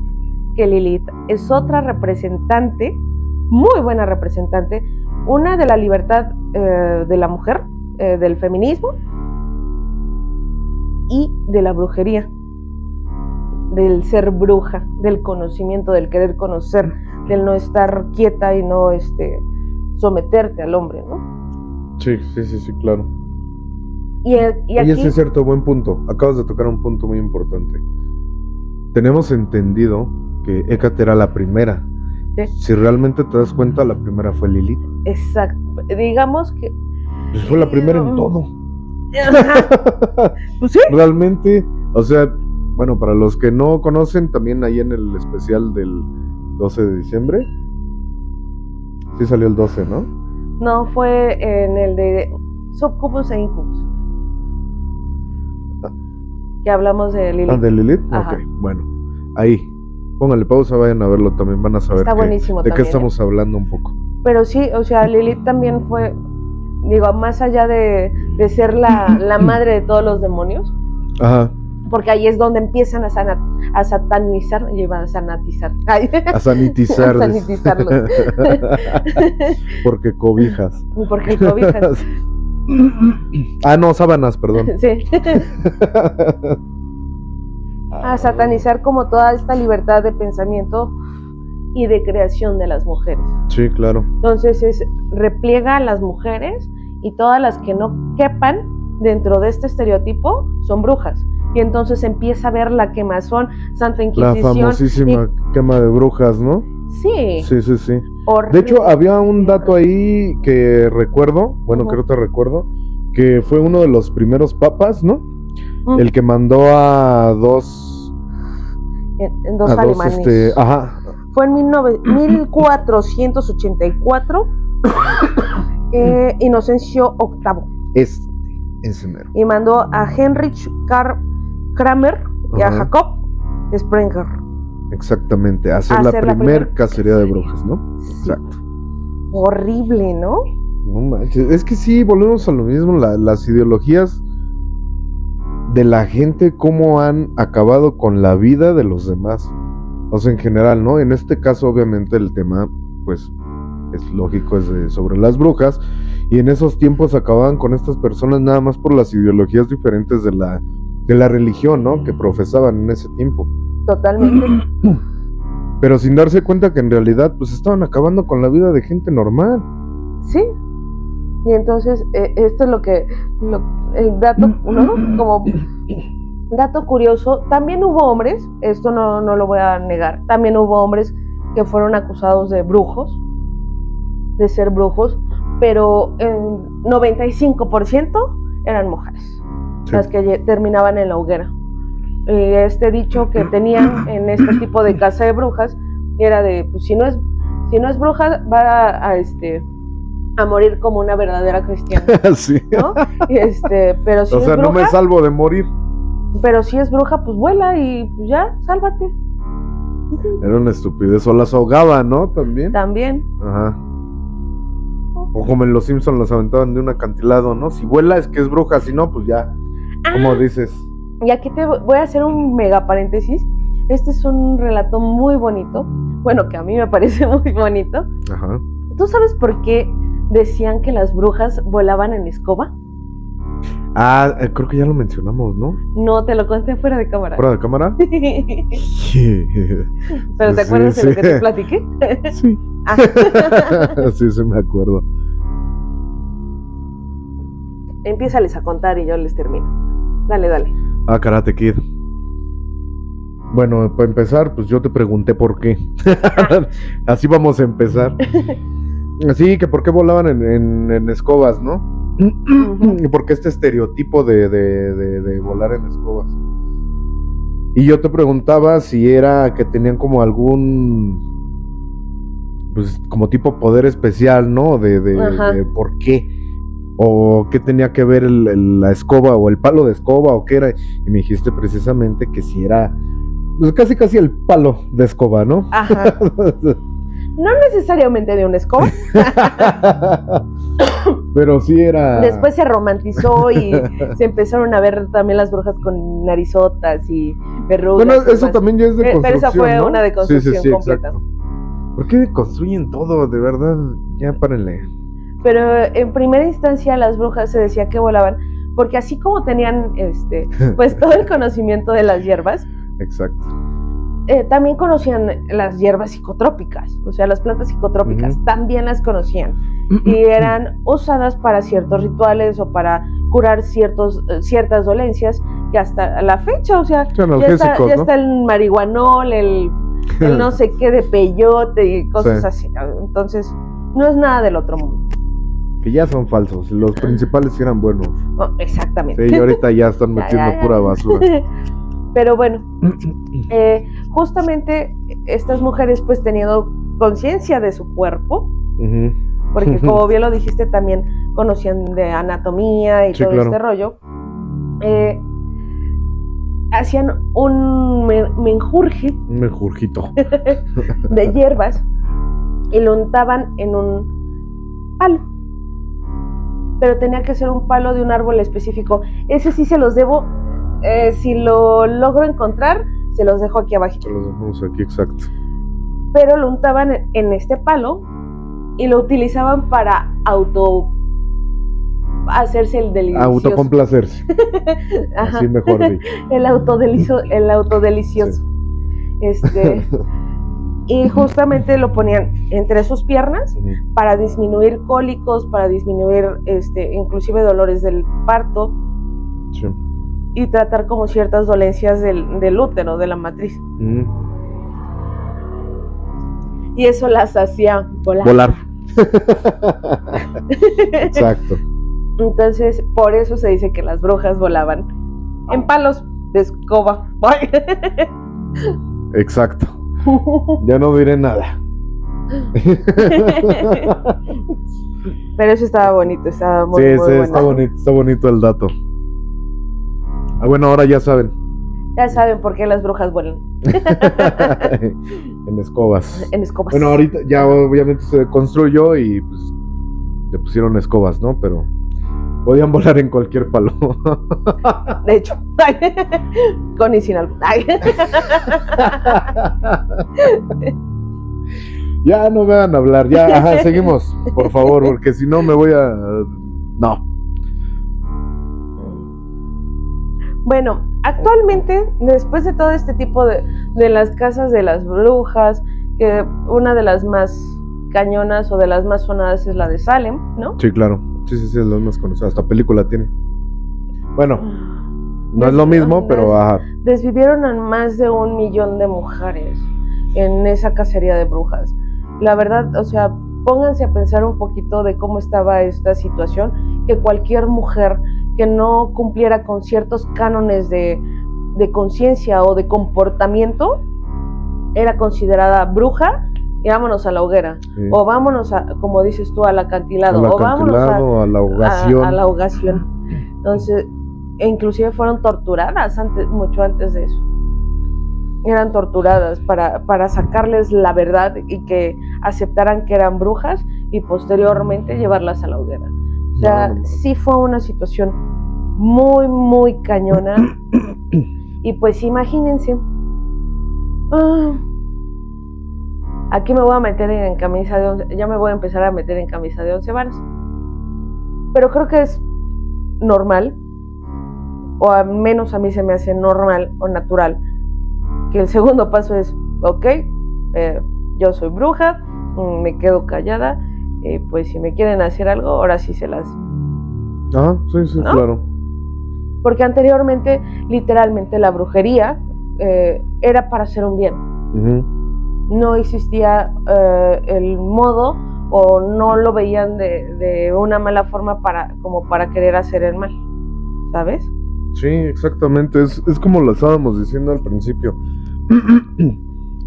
que Lilith es otra representante, muy buena representante, una de la libertad de la mujer, del feminismo y de la brujería, del ser bruja, del conocimiento, del querer conocer, del no estar quieta y no someterte al hombre, ¿no? Sí, claro. Y Oye, aquí, sí es cierto, buen punto. Acabas de tocar un punto muy importante. Tenemos entendido que Hécate era la primera. ¿sí? Si realmente te das cuenta, la primera fue Lilith. Exacto, digamos que... Pues fue la primera en todo. Ajá. Pues sí. Realmente, o sea, bueno, para los que no conocen, también ahí en el especial del 12 de diciembre. Sí salió el 12, ¿no? No, fue en el de Succubus e Incubus. Que hablamos de Lilith. Ah, ¿de Lilith? Ajá. Ok, bueno. Ahí. Pónganle pausa, vayan a verlo también, van a saber Está buenísimo de qué también, estamos hablando un poco. Pero sí, o sea, Lilith también fue, digo, más allá de ser la madre de todos los demonios, Ajá. porque ahí es donde empiezan a satanizar, a sanatizar. A sanitizar. A sanitizarlos. Porque cobijas. Porque cobijas. Ah, no, sábanas, perdón. Sí. A satanizar como toda esta libertad de pensamiento y de creación de las mujeres. Sí, claro. Entonces repliega a las mujeres y todas las que no quepan dentro de este estereotipo son brujas. Y entonces empieza a ver la quemazón, Santa Inquisición. La famosísima quema de brujas, ¿no? Sí. Sí. Horrible. De hecho, había un dato ahí que recuerdo, bueno, creo que recuerdo, que fue uno de los primeros papas, ¿no? El que mandó a dos... En dos alemanes. Ajá. Fue en 1484, Inocencio VIII. Ese mero. Y mandó a Heinrich Kramer y a Jacob Sprenger. Exactamente, hacer la primer cacería de brujas, ¿no? Sí. Exacto. Horrible, ¿no? No manches, es que sí, volvemos a lo mismo, las ideologías de la gente, cómo han acabado con la vida de los demás. O sea, en general, ¿no? En este caso, obviamente, el tema, pues, es lógico, es sobre las brujas. Y en esos tiempos acababan con estas personas nada más por las ideologías diferentes de la religión, ¿no? Que profesaban en ese tiempo. Totalmente. Pero sin darse cuenta que en realidad, pues, estaban acabando con la vida de gente normal. Sí. Y entonces, esto es el dato, ¿no? Como dato curioso, también hubo hombres, esto no lo voy a negar, también hubo hombres que fueron acusados de brujos, de ser brujos, pero el 95% eran mujeres, sí, las que terminaban en la hoguera. Este dicho que tenían en este tipo de casa de brujas era de, pues si no es bruja, va a morir como una verdadera cristiana. Sí. ¿No? Pero si o sea, bruja, no me salvo de morir. Pero si es bruja, pues vuela y pues ya, sálvate. Era una estupidez. O las ahogaban, ¿no? También. Ajá. O como en Los Simpsons las aventaban de un acantilado, ¿no? Si vuela es que es bruja, si no, pues ya. ¿Cómo dices? Y aquí te voy a hacer un mega paréntesis. Este es un relato muy bonito. Bueno, que a mí me parece muy bonito. Ajá. ¿Tú sabes por qué decían que las brujas volaban en escoba? Ah, creo que ya lo mencionamos, ¿no? No, te lo conté fuera de cámara. ¿Fuera de cámara? ¿Pero te acuerdas de lo que te platiqué? Sí. Ah. Sí, me acuerdo. Empiézales a contar y yo les termino. Dale. Ah, Karate Kid. Bueno, para empezar, pues yo te pregunté por qué. Así vamos a empezar. Así que por qué volaban en escobas, ¿no? Y porque este estereotipo de volar en escobas. Y yo te preguntaba si era que tenían como algún, pues como tipo poder especial, ¿no? De por qué, o qué tenía que ver la escoba o el palo de escoba o qué era. Y me dijiste precisamente que si era, pues casi el palo de escoba, ¿no? Ajá. No necesariamente de una escoba. Pero sí era. Después se romantizó y se empezaron a ver también las brujas con narizotas y verrugas. Bueno, eso más. También ya es de construcción, pero esa fue, ¿no?, una deconstrucción sí, completa. Exacto. ¿Por qué deconstruyen todo? De verdad, ya párenle. Pero en primera instancia las brujas se decía que volaban porque así como tenían pues todo el conocimiento de las hierbas, Exacto. También conocían las hierbas psicotrópicas, o sea, las plantas psicotrópicas también las conocían y eran usadas para ciertos rituales o para curar ciertas dolencias que hasta la fecha, o sea, ya está el marihuanol, el no sé qué de peyote y cosas así. Entonces, no es nada del otro mundo. Que ya son falsos, los principales sí eran buenos. Oh, exactamente. Sí, y ahorita ya están metiendo pura basura. Pero bueno, justamente estas mujeres pues teniendo conciencia de su cuerpo, porque como bien lo dijiste también conocían de anatomía y todo este rollo, hacían un menjurjito de hierbas y lo untaban en un palo, pero tenía que ser un palo de un árbol específico. Ese sí se los debo. Si lo logro encontrar, se los dejo aquí abajo. Se los dejamos aquí, exacto. Pero lo untaban en este palo y lo utilizaban para hacerse el delicioso. Autocomplacerse. Así mejor dicho. El autodelicioso. Sí. Y justamente lo ponían entre sus piernas para disminuir cólicos, para disminuir inclusive dolores del parto. Sí. Y tratar como ciertas dolencias del útero, de la matriz. Y eso las hacía volar. Exacto. Entonces, por eso se dice que las brujas volaban en palos de escoba. Exacto. Ya no diré nada. Pero eso estaba bonito, estaba muy bueno. Está bonito el dato. Bueno, ahora ya saben. Ya saben por qué las brujas vuelan. En escobas. En escobas. Bueno, ahorita ya obviamente se construyó y pues le pusieron escobas, ¿no? Pero podían volar en cualquier palo. De hecho. Con y sin algo. Ya no me van a hablar. Ya, seguimos, por favor, porque si no me voy a... No. Bueno, actualmente, después de todo este tipo de las casas de las brujas, que una de las más cañonas o de las más sonadas es la de Salem, ¿no? Sí, claro. Sí, es la más conocida. Hasta película tiene. Bueno, no es lo mismo, pero ajá. Desvivieron a más de 1 millón de mujeres en esa cacería de brujas. La verdad, o sea, pónganse a pensar un poquito de cómo estaba esta situación, que cualquier mujer que no cumpliera con ciertos cánones de conciencia o de comportamiento era considerada bruja y vámonos a la hoguera, o vámonos a, como dices tú, al acantilado, o vámonos a la ahogación. A la ahogación. Entonces, inclusive fueron torturadas mucho antes de eso. Eran torturadas para sacarles la verdad y que aceptaran que eran brujas y posteriormente llevarlas a la hoguera. O sea, sí fue una situación muy, muy cañona. Y pues imagínense, aquí me voy a meter en camisa de 11, ya me voy a empezar a meter en camisa de 11 varas. Pero creo que es normal, o al menos a mí se me hace normal o natural, que el segundo paso es, ok, yo soy bruja, me quedo callada, pues si me quieren hacer algo, ahora sí se las... Ah, sí, ¿no? Claro. Porque anteriormente, literalmente, la brujería era para hacer un bien. No existía el modo, o no lo veían de una mala forma como para querer hacer el mal, ¿sabes? Sí, exactamente, es como lo estábamos diciendo al principio.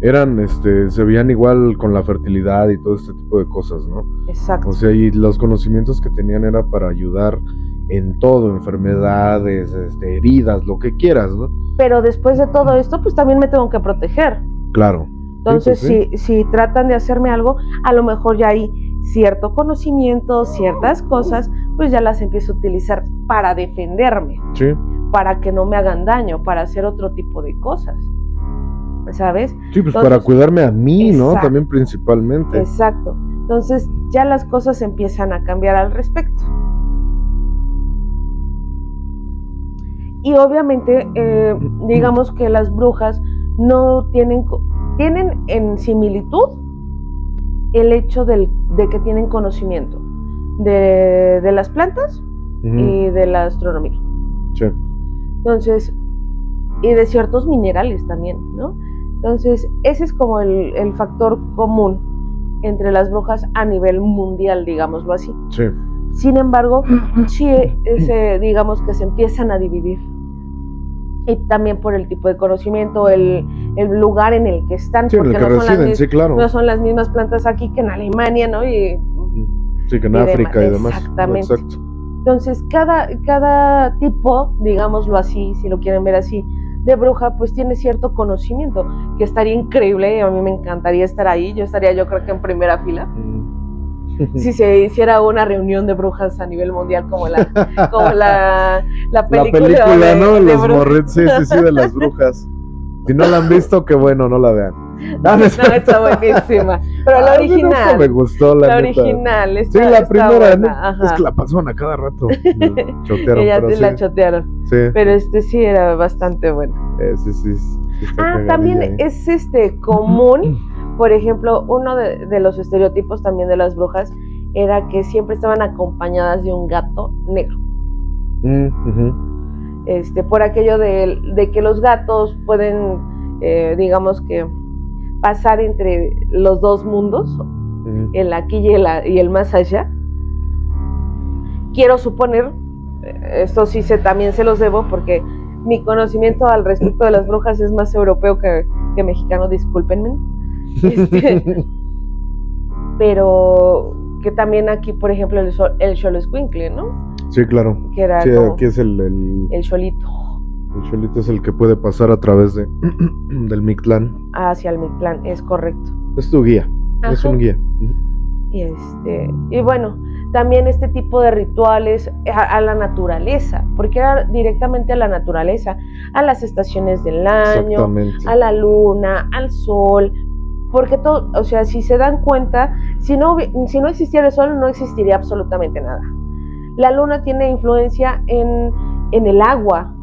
Eran, se veían igual con la fertilidad y todo este tipo de cosas, ¿no? Exacto. O sea, y los conocimientos que tenían era para ayudar en todo, enfermedades, heridas, lo que quieras, ¿no? Pero después de todo esto, pues también me tengo que proteger. Claro. Entonces, sí, pues, si tratan de hacerme algo, a lo mejor ya hay cierto conocimiento, ciertas cosas, pues ya las empiezo a utilizar para defenderme. Sí. Para que no me hagan daño, para hacer otro tipo de cosas, ¿sabes? Sí, pues entonces, para cuidarme a mí, exacto, ¿no? También principalmente. Exacto. Entonces ya las cosas empiezan a cambiar al respecto. Y obviamente, digamos que las brujas no tienen en similitud el hecho de que tienen conocimiento de las plantas y de la astronomía. Sí. Entonces, y de ciertos minerales también, ¿no? Entonces, ese es como el factor común entre las brujas a nivel mundial, digámoslo así. Sí. Sin embargo, sí, digamos que se empiezan a dividir. Y también por el tipo de conocimiento, el lugar en el que están, sí, porque en el que residen, sí, claro. no son las mismas plantas aquí que en Alemania, ¿no? Sí, que en África y demás. Exactamente. Exacto. Entonces, cada tipo, digámoslo así, si lo quieren ver así, de bruja, pues tiene cierto conocimiento, que estaría increíble, y a mí me encantaría estar ahí. Yo estaría, yo creo que en primera fila. Si se hiciera una reunión de brujas a nivel mundial como la película, ¿no? Los morritos, sí, de las brujas. Si no la han visto, qué bueno, no la vean. No, está buenísima. Pero la original. Me gustó la original. Sí, la primera, ¿no? Ajá. Es que la pasaban a cada rato. Chotearon. Ya te la chotearon. Sí. Pero sí era bastante bueno. Sí. También ahí. Es común. Por ejemplo, uno de los estereotipos también de las brujas era que siempre estaban acompañadas de un gato negro. Por aquello de que los gatos pueden, digamos que, pasar entre los dos mundos, el aquí y el más allá. Quiero suponer, esto sí también se los debo, porque mi conocimiento al respecto de las brujas es más europeo que mexicano, discúlpenme. Pero que también aquí, por ejemplo, el Xoloescuincle, ¿no? Sí, claro. Que era sí, aquí es el Xolito. El Xolito es el que puede pasar a través del Mictlán. Hacia el Mictlán, es correcto. Es tu guía, Ajá. Es un guía. Y bueno, también este tipo de rituales a la naturaleza, porque era directamente a la naturaleza, a las estaciones del año, a la luna, al sol, porque todo, o sea, si se dan cuenta, si no existiera el sol, no existiría absolutamente nada. La luna tiene influencia en el agua,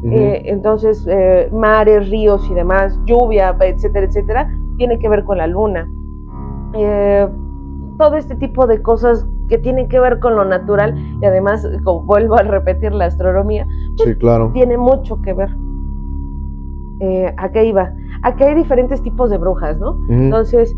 entonces mares, ríos y demás, lluvia, etcétera, etcétera, tiene que ver con la luna. Todo este tipo de cosas que tienen que ver con lo natural, y además, como vuelvo a repetir, la astronomía, pues, sí, claro, tiene mucho que ver. ¿A qué iba? Aquí hay diferentes tipos de brujas, ¿no? Entonces,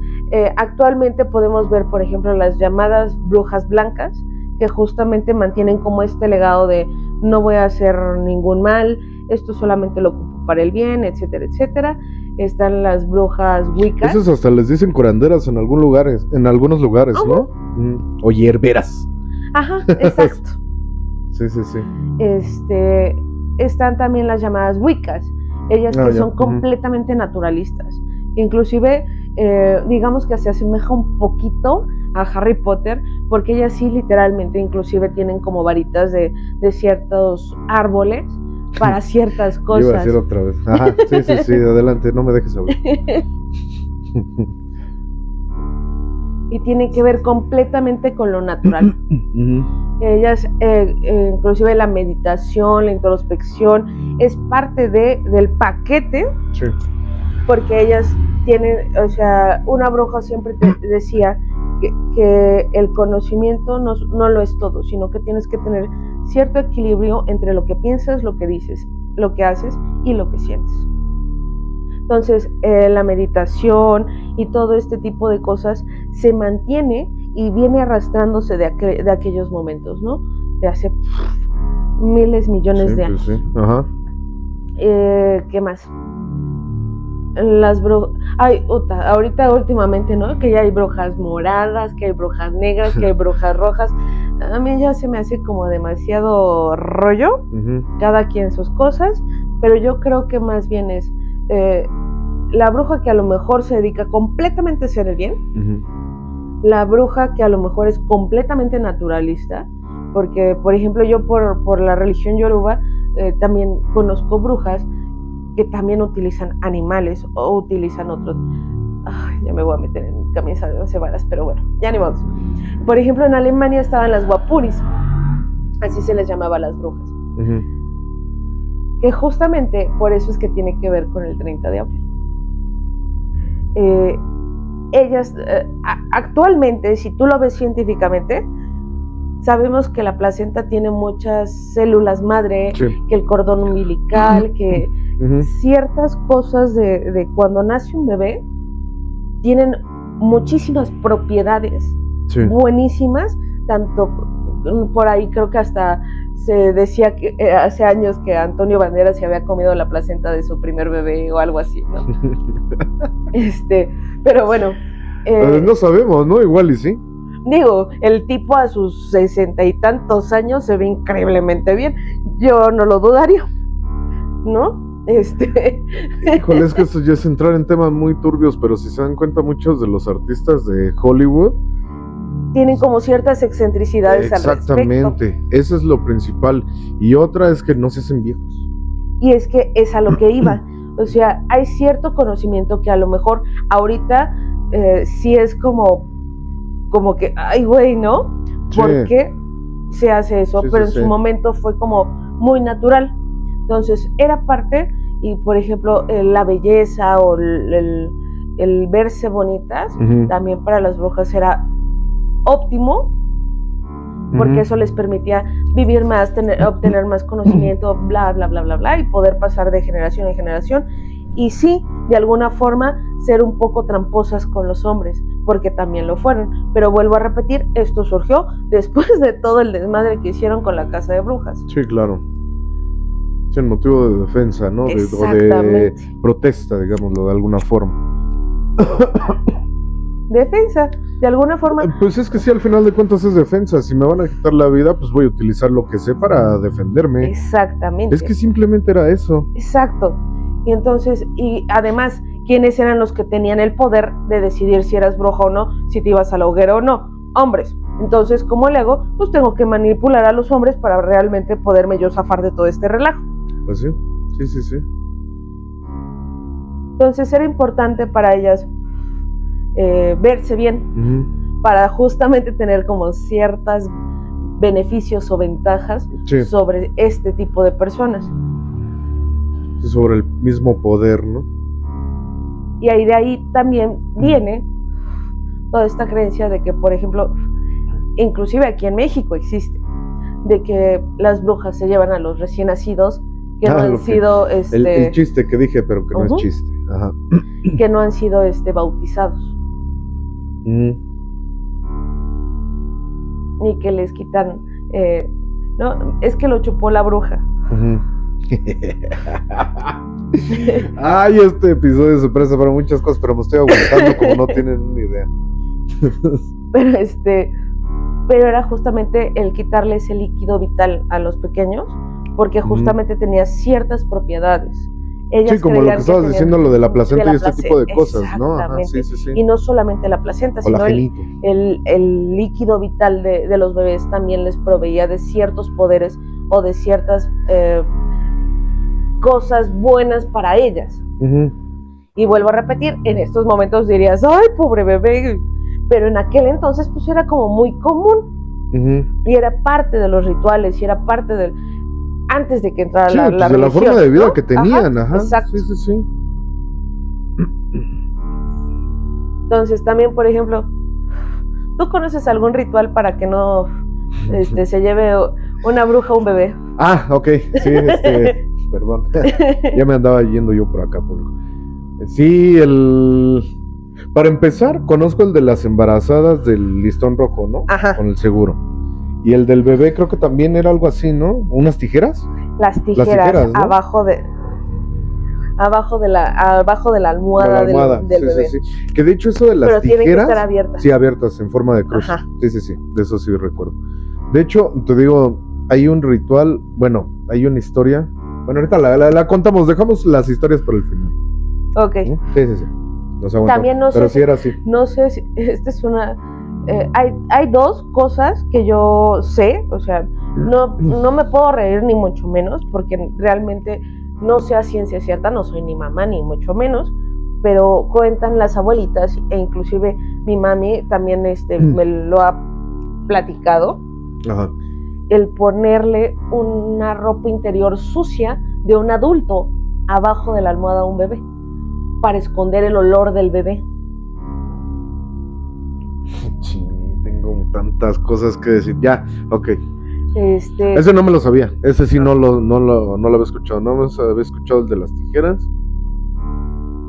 actualmente podemos ver, por ejemplo, las llamadas brujas blancas, que justamente mantienen como este legado de no voy a hacer ningún mal, esto solamente lo ocupo para el bien, etcétera, etcétera. Están las brujas wiccas. Esas hasta les dicen curanderas en algunos lugares, ¿no? O hierberas. Ajá, exacto. Sí. Están también las llamadas wiccas, ellas que son completamente naturalistas. Inclusive, digamos que se asemeja un poquito a Harry Potter, porque ellas sí literalmente inclusive tienen como varitas de ciertos árboles para ciertas cosas. Iba a decir otra vez. Ajá, sí, adelante, no me dejes hablar. Y tiene que ver completamente con lo natural. Ellas, inclusive la meditación, la introspección, es parte del paquete. Sí. Porque ellas tienen, o sea, una bruja siempre te decía que el conocimiento no lo es todo, sino que tienes que tener cierto equilibrio entre lo que piensas, lo que dices, lo que haces y lo que sientes. Entonces, la meditación y todo este tipo de cosas se mantiene y viene arrastrándose de aquellos momentos, ¿no? De hace miles, millones de años. Sí. Ajá. ¿Qué más? Las brujas, ahorita últimamente, ¿no? Que ya hay brujas moradas, que hay brujas negras, que hay brujas rojas. A mí ya se me hace como demasiado rollo, cada quien sus cosas, pero yo creo que más bien es la bruja que a lo mejor se dedica completamente a hacer el bien, la bruja que a lo mejor es completamente naturalista, porque por ejemplo yo por la religión yoruba también conozco brujas que también utilizan animales o utilizan otros. Ay, ya me voy a meter en camisa de 11 varas, pero bueno, ya ni modo. Por ejemplo, en Alemania estaban las Wapuris, así se les llamaba a las brujas. Que justamente por eso es que tiene que ver con el 30 de abril. Ellas, actualmente, si tú lo ves científicamente, sabemos que la placenta tiene muchas células madre, Sí. que el cordón umbilical, que ciertas cosas de cuando nace un bebé tienen muchísimas propiedades Sí. buenísimas, tanto por ahí creo que hasta se decía que hace años que Antonio Banderas se había comido la placenta de su primer bebé o algo así, ¿no? Pero bueno. No sabemos, ¿no? Igual y sí. Digo, el tipo a sus 60 y tantos años se ve increíblemente bien. Yo no lo dudaría, ¿no? Híjole, es que eso ya es entrar en temas muy turbios, pero si se dan cuenta, muchos de los artistas de Hollywood tienen como ciertas excentricidades al respecto. exactamente, eso es lo principal. Y otra es que no se hacen viejos. Y es que es a lo que iba. O sea, hay cierto conocimiento que a lo mejor ahorita sí es como que, ay, güey, ¿no? Sí. ¿Por qué se hace eso? Sí, pero sí, en su momento fue como muy natural. Entonces, era parte, y por ejemplo, la belleza o el verse bonitas, también para las brujas era óptimo, porque eso les permitía vivir más, obtener más conocimiento, bla, bla, bla, bla, bla, y poder pasar de generación en generación. Y sí, de alguna forma, ser un poco tramposas con los hombres, porque también lo fueron. Pero vuelvo a repetir, esto surgió después de todo el desmadre que hicieron con la casa de brujas. Sí, claro. Sí, el motivo de defensa, ¿no? O de protesta, digámoslo, de alguna forma. Defensa, de alguna forma. Pues es que sí, al final de cuentas es defensa. Si me van a quitar la vida, pues voy a utilizar lo que sé para defenderme. Exactamente. Es que simplemente era eso. Exacto. Y entonces, y además, ¿quiénes eran los que tenían el poder de decidir si eras bruja o no, si te ibas a la hoguera o no? Hombres. Entonces, ¿cómo le hago? Pues tengo que manipular a los hombres para realmente poderme yo zafar de todo este relajo. Pues sí, sí. Entonces era importante para ellas verse bien, para justamente tener como ciertos beneficios o ventajas sobre este tipo de personas. Sí, sobre el mismo poder, ¿no? Y ahí de ahí también viene toda esta creencia de que, por ejemplo, inclusive aquí en México existe, de que las brujas se llevan a los recién nacidos que no han sido el chiste que dije, pero que no es chiste. Ajá. Que no han sido bautizados. Ni que les quitan, no, es que lo chupó la bruja. Ay, este episodio se presta para muchas cosas, pero me estoy aguantando como no tienen ni idea. Pero era justamente el quitarle ese líquido vital a los pequeños, porque justamente tenía ciertas propiedades. Ellas sí, como lo que estabas diciendo, lo de la placenta y este tipo de cosas, ¿no? Ajá, sí. Sí. Y no solamente la placenta, sino el líquido vital de los bebés también les proveía de ciertos poderes o de ciertas cosas buenas para ellas. Y vuelvo a repetir, en estos momentos dirías, ay, pobre bebé, pero en aquel entonces pues era como muy común, y era parte de los rituales, y era parte del... antes de que entrara la pues religión, de la forma de vida, ¿no? Que tenían, exacto. Sí. Entonces también, por ejemplo, ¿tú conoces algún ritual para que no se lleve una bruja a un bebé? Ah, ok, sí, perdón, ya me andaba yendo yo por acá, sí, para empezar, conozco el de las embarazadas del listón rojo, ¿no? Ajá. Con el seguro. Y el del bebé creo que también era algo así, ¿no? ¿Unas tijeras? Las tijeras, ¿no? abajo de la almohada, del bebé. Sí. Que de hecho eso de las tijeras... Pero tienen que estar abiertas. Sí, abiertas, en forma de cruz. Ajá. Sí, de eso sí recuerdo. De hecho, te digo, hay un ritual, bueno, hay una historia. Bueno, ahorita la contamos, dejamos las historias para el final. Ok. Sí. Nos aguantamos. También no pero sé sí era así. No sé si esta es una... hay dos cosas que yo sé, o sea, no me puedo reír ni mucho menos, porque realmente no sé a ciencia cierta, no soy ni mamá ni mucho menos, pero cuentan las abuelitas, e inclusive mi mami también me lo ha platicado, Ajá. el ponerle una ropa interior sucia de un adulto abajo de la almohada a un bebé para esconder el olor del bebé. Sí, tengo tantas cosas que decir. Ya, ok. Ese Ese no me lo sabía. Ese sí no lo había escuchado. No me había escuchado el de las tijeras.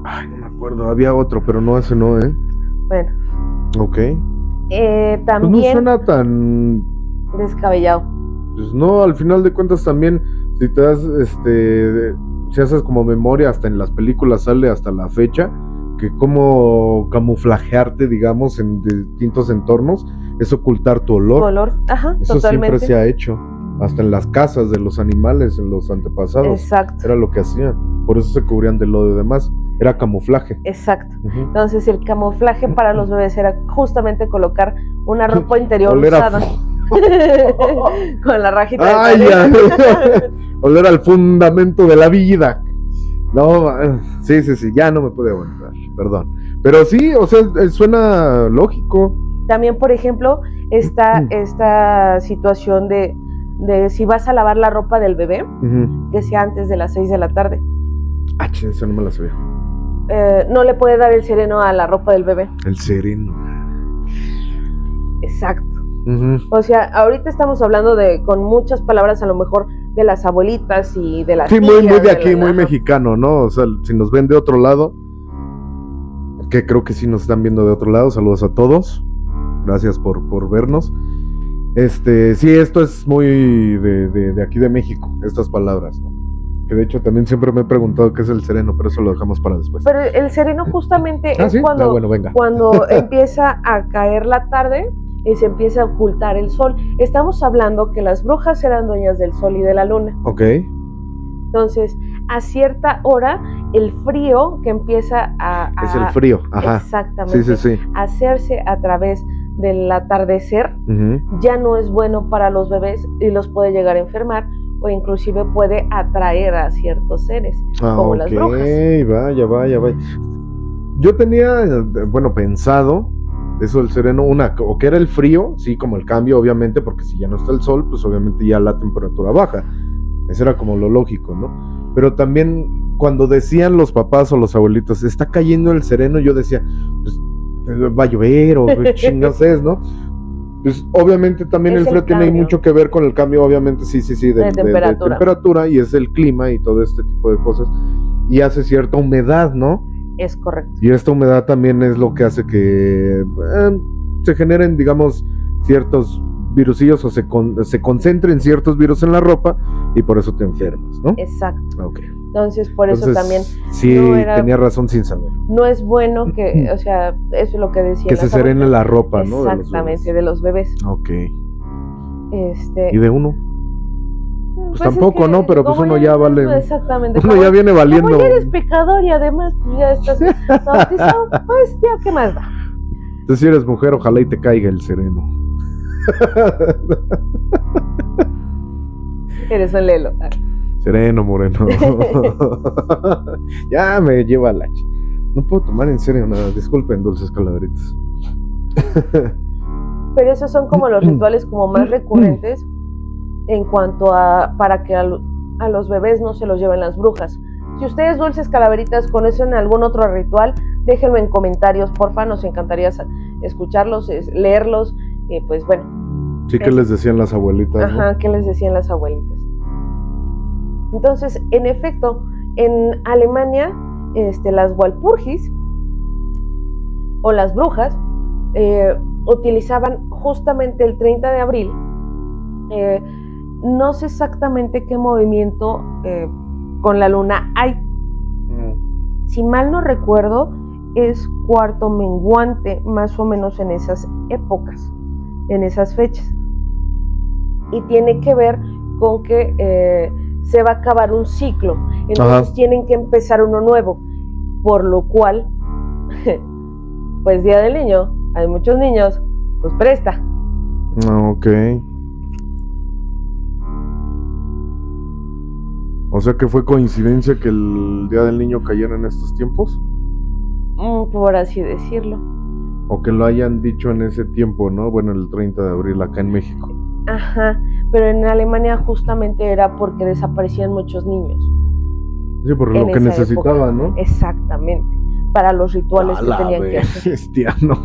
Ay, no me acuerdo. Había otro, pero no, ese no, ¿eh? Bueno. Ok. También. Pues no suena tan descabellado. Pues no, al final de cuentas también, si te das, si haces como memoria, hasta en las películas sale hasta la fecha, que como camuflajearte, digamos, en distintos entornos, es ocultar tu olor. Ajá, eso totalmente. Siempre se ha hecho, hasta en las casas de los animales, en los antepasados. Exacto. Era lo que hacían, por eso se cubrían de lodo y demás, era camuflaje. Exacto. Entonces el camuflaje para los bebés era justamente colocar una ropa interior usada. Con la rajita. ¡Ay, ya! Oler al fundamento de la vida. No, sí, ya no me pude aguantar, perdón. Pero sí, o sea, suena lógico. También, por ejemplo, esta situación de si vas a lavar la ropa del bebé, que sea antes de las 6 de la tarde. Ah, eso no me la sabía. No le puede dar el sereno a la ropa del bebé. El sereno. Exacto. O sea, ahorita estamos hablando con muchas palabras, a lo mejor de las abuelitas y de las sí, tías, muy de aquí, muy mexicano, ¿no? O sea, si nos ven de otro lado, que creo que sí nos están viendo de otro lado, saludos a todos, gracias por vernos. Sí, esto es muy de aquí de México, estas palabras, ¿no? Que de hecho también siempre me he preguntado qué es el sereno, pero eso lo dejamos para después. Pero el sereno justamente es ¿sí? cuando cuando empieza a caer la tarde y se empieza a ocultar el sol. Estamos hablando que las brujas eran dueñas del sol y de la luna. Ok. Entonces, a cierta hora, el frío que empieza es el frío, ajá. Exactamente. Sí. Hacerse a través del atardecer, ya no es bueno para los bebés y los puede llegar a enfermar, o inclusive puede atraer a ciertos seres, como las brujas. Vaya. Yo tenía, pensado eso del sereno, o que era el frío, sí, como el cambio, obviamente, porque si ya no está el sol, pues obviamente ya la temperatura baja. Eso era como lo lógico, ¿no? Pero también cuando decían los papás o los abuelitos, está cayendo el sereno, yo decía, pues va a llover o chingados es, ¿no? Pues obviamente también el frío tiene mucho que ver con el cambio, obviamente, sí, de temperatura, y es el clima y todo este tipo de cosas, y hace cierta humedad, ¿no? Es correcto. Y esta humedad también es lo que hace que se generen, digamos, ciertos virusillos o se concentren ciertos virus en la ropa y por eso te enfermas, ¿no? Exacto. Okay. Entonces, por eso también... Sí, tenía razón sin saber. No es bueno que, o sea, eso es lo que decía. Que se serene la ropa, ¿no? Exactamente, de los bebés. Ok. ¿Y de uno? Pues tampoco, ¿no? Pero pues uno ya vale. Exactamente. Uno ya viene valiendo. Como ya eres pecador y además ya estás bautizado, pues ya, ¿qué más da? Entonces, si eres mujer, ojalá y te caiga el sereno. Eres un lelo. Sereno, moreno. Ya me lleva la... No puedo tomar en serio nada. Disculpen, dulces calaveritas. Pero esos son como los rituales como más recurrentes en cuanto a para que a los bebés no se los lleven las brujas. Si ustedes, dulces calaveritas, conocen algún otro ritual, déjenlo en comentarios, porfa, nos encantaría escucharlos, leerlos, pues bueno. Sí, ¿qué les decían las abuelitas? Ajá, ¿no? ¿qué les decían las abuelitas? Entonces, en efecto, en Alemania, las Walpurgis o las brujas utilizaban justamente el 30 de abril, no sé exactamente qué movimiento con la luna hay. Si mal no recuerdo, es cuarto menguante, más o menos en esas épocas, en esas fechas. Y tiene que ver con que se va a acabar un ciclo, entonces tienen que empezar uno nuevo, por lo cual, pues Día del Niño, hay muchos niños, pues presta. Ok. O sea que fue coincidencia que el Día del Niño cayera en estos tiempos. por así decirlo. O que lo hayan dicho en ese tiempo, ¿no? Bueno, el 30 de abril acá en México. Ajá, pero en Alemania justamente era porque desaparecían muchos niños. Sí, por en lo que esa necesitaba, época. ¿no? Exactamente, para los rituales que tenían que hacer. Bestia, no.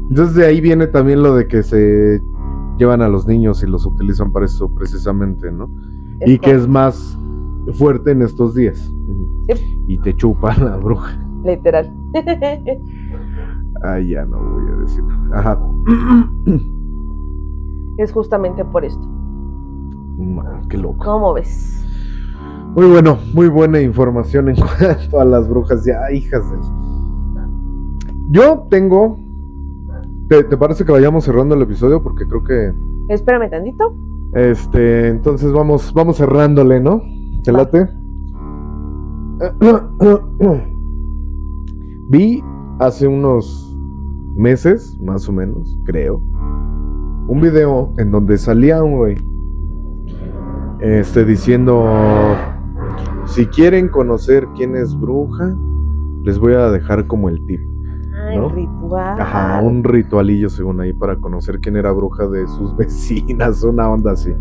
Entonces de ahí viene también lo de que se llevan a los niños y los utilizan para eso precisamente, ¿no? Y que es más fuerte en estos días. Sí. Y te chupa la bruja. Literal. Ay, ya no voy a decir nada. Ajá. Es justamente por esto. Man, qué loco. ¿Cómo ves? Muy bueno, muy buena información en cuanto a las brujas. Ya, hijas de... Yo tengo... ¿Te parece que vayamos cerrando el episodio? Porque creo que... Espérame tantito. Entonces vamos cerrándole, ¿no? ¿Te late? Vi hace unos meses, más o menos, creo, un video en donde salía un güey diciendo: si quieren conocer quién es bruja, les voy a dejar como el tip, ¿no? El ritual. Ajá, un ritualillo según ahí para conocer quién era bruja de sus vecinas, una onda así.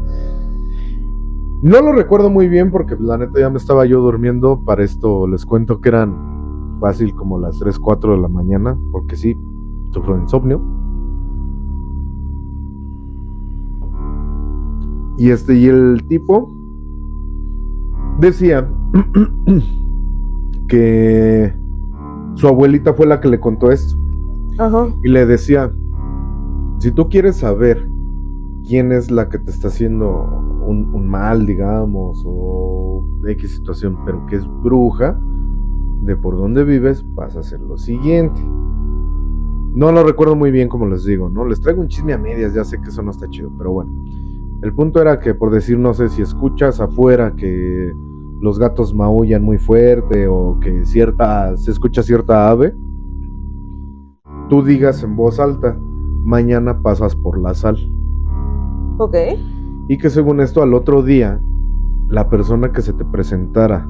No lo recuerdo muy bien porque la neta ya me estaba yo durmiendo. Para esto les cuento que eran fácil como las 3, 4 de la mañana, porque sí, sufro de insomnio. Y el tipo decía que su abuelita fue la que le contó esto. Ajá. Y le decía: si tú quieres saber quién es la que te está haciendo un mal, digamos, o X situación, pero que es bruja, de por dónde vives, vas a hacer lo siguiente. No lo recuerdo muy bien, como les digo, ¿no? Les traigo un chisme a medias, ya sé que eso no está chido, pero bueno. El punto era que, por decir, no sé, si escuchas afuera que los gatos maullan muy fuerte o que se escucha cierta ave, tú digas en voz alta: mañana pasas por la sal. Ok. Y que según esto, al otro día, la persona que se te presentara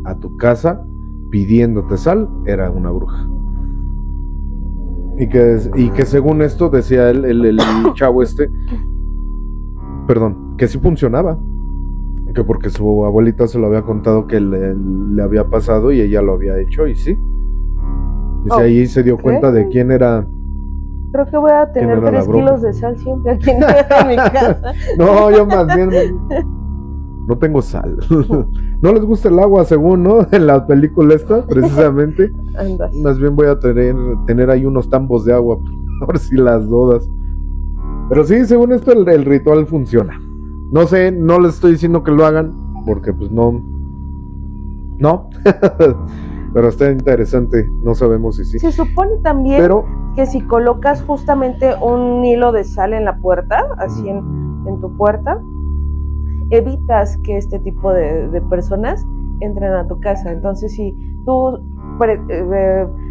a tu casa pidiéndote sal era una bruja. Y que según esto, decía el chavo que sí funcionaba. Que porque su abuelita se lo había contado que le había pasado y ella lo había hecho, y sí. Y ahí se dio cuenta de quién era. Creo que voy a tener 3 kilos de sal siempre aquí en mi casa. No, yo más bien no tengo sal. No les gusta el agua, según, ¿no? En la película esta, precisamente. Andas. Más bien voy a tener ahí unos tambos de agua, por si las dudas. Pero sí, según esto, el ritual funciona. No sé, no les estoy diciendo que lo hagan, porque pues no. Pero está interesante, no sabemos si sí. Se supone también que si colocas justamente un hilo de sal en la puerta, así en tu puerta, evitas que este tipo de personas entren a tu casa. Entonces, si tú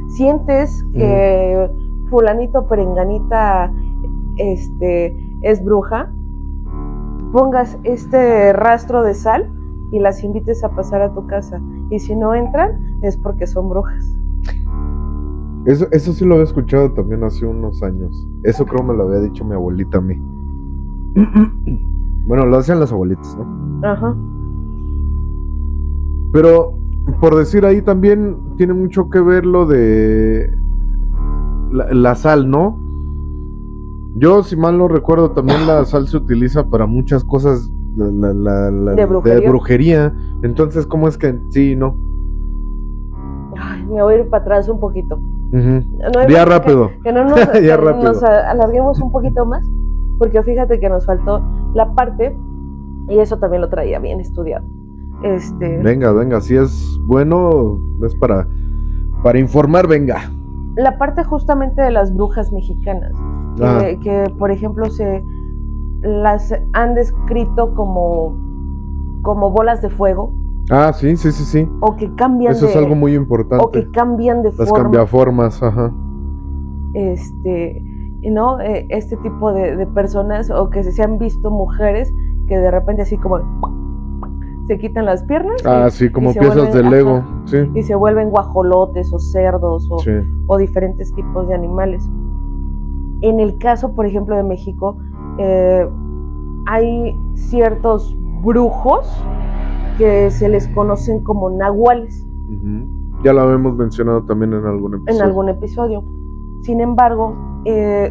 sientes que fulanito perenganita es bruja, pongas este rastro de sal y las invites a pasar a tu casa. Y si no entran, es porque son brujas. Eso sí lo había escuchado también hace unos años. Eso creo me lo había dicho mi abuelita a mí. Bueno, lo hacían las abuelitas, ¿no? Ajá. Pero, por decir, ahí también tiene mucho que ver lo de la sal, ¿no? Yo, si mal no recuerdo, también la sal se utiliza para muchas cosas de brujería. Entonces, ¿cómo es que sí, no? Ay, me voy a ir para atrás un poquito. Ya rápido. Que no nos alarguemos un poquito más, porque fíjate que nos faltó la parte, y eso también lo traía bien estudiado. Venga, si es bueno, es para informar, venga. La parte justamente de las brujas mexicanas, que por ejemplo las han descrito como bolas de fuego. Ah, sí. O que cambian eso es algo muy importante. O que cambian de forma. Las cambiaformas, ajá. ¿No? Este tipo de personas, o que se han visto mujeres que de repente así como se quitan las piernas. Sí, como se piezas de vuelven, Lego. ajá, Sí. y se vuelven guajolotes o cerdos Sí. o diferentes tipos de animales. En el caso, por ejemplo, de México, hay ciertos brujos que se les conocen como nahuales. Ya lo habíamos mencionado también en algún episodio. En algún episodio. Sin embargo,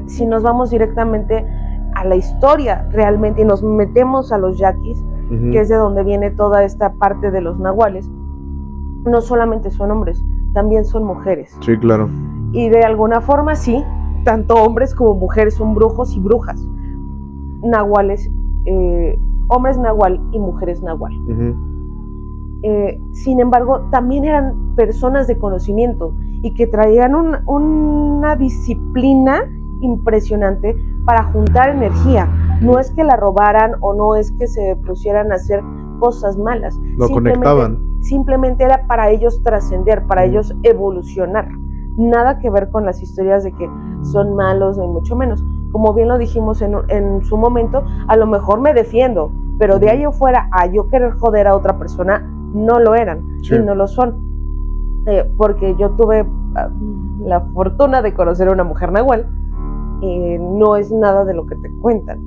si nos vamos directamente a la historia realmente y nos metemos a los yaquis, que es de donde viene toda esta parte de los nahuales, no solamente son hombres, también son mujeres. Sí, claro. Y de alguna forma sí, tanto hombres como mujeres son brujos y brujas. Nahuales, hombres nahual y mujeres nahual. Sin embargo, también eran personas de conocimiento y que traían una disciplina impresionante para juntar energía. No es que la robaran o no es que se pusieran a hacer cosas malas. Lo conectaban. Simplemente era para ellos trascender, para ellos evolucionar. Nada que ver con las historias de que son malos, ni mucho menos. Como bien lo dijimos en su momento, a lo mejor me defiendo, pero de ahí en fuera a yo querer joder a otra persona, no lo eran, sí, y no lo son. Porque yo tuve la fortuna de conocer a una mujer nahual, no es nada de lo que te cuentan.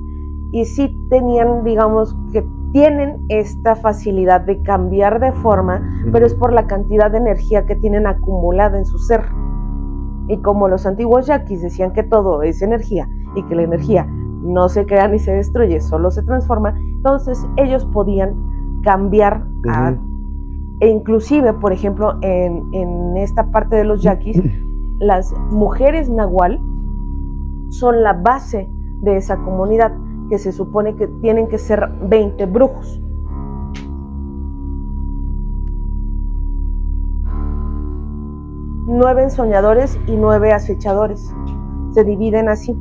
Y sí tenían, digamos, que tienen esta facilidad de cambiar de forma, pero es por la cantidad de energía que tienen acumulada en su ser. Y como los antiguos yaquis decían que todo es energía y que la energía no se crea ni se destruye, solo se transforma, entonces ellos podían cambiar e inclusive, por ejemplo, en esta parte de los yaquis, las mujeres nahual son la base de esa comunidad, que se supone que tienen que ser 20 brujos. Nueve ensoñadores y 9 acechadores. Se dividen así.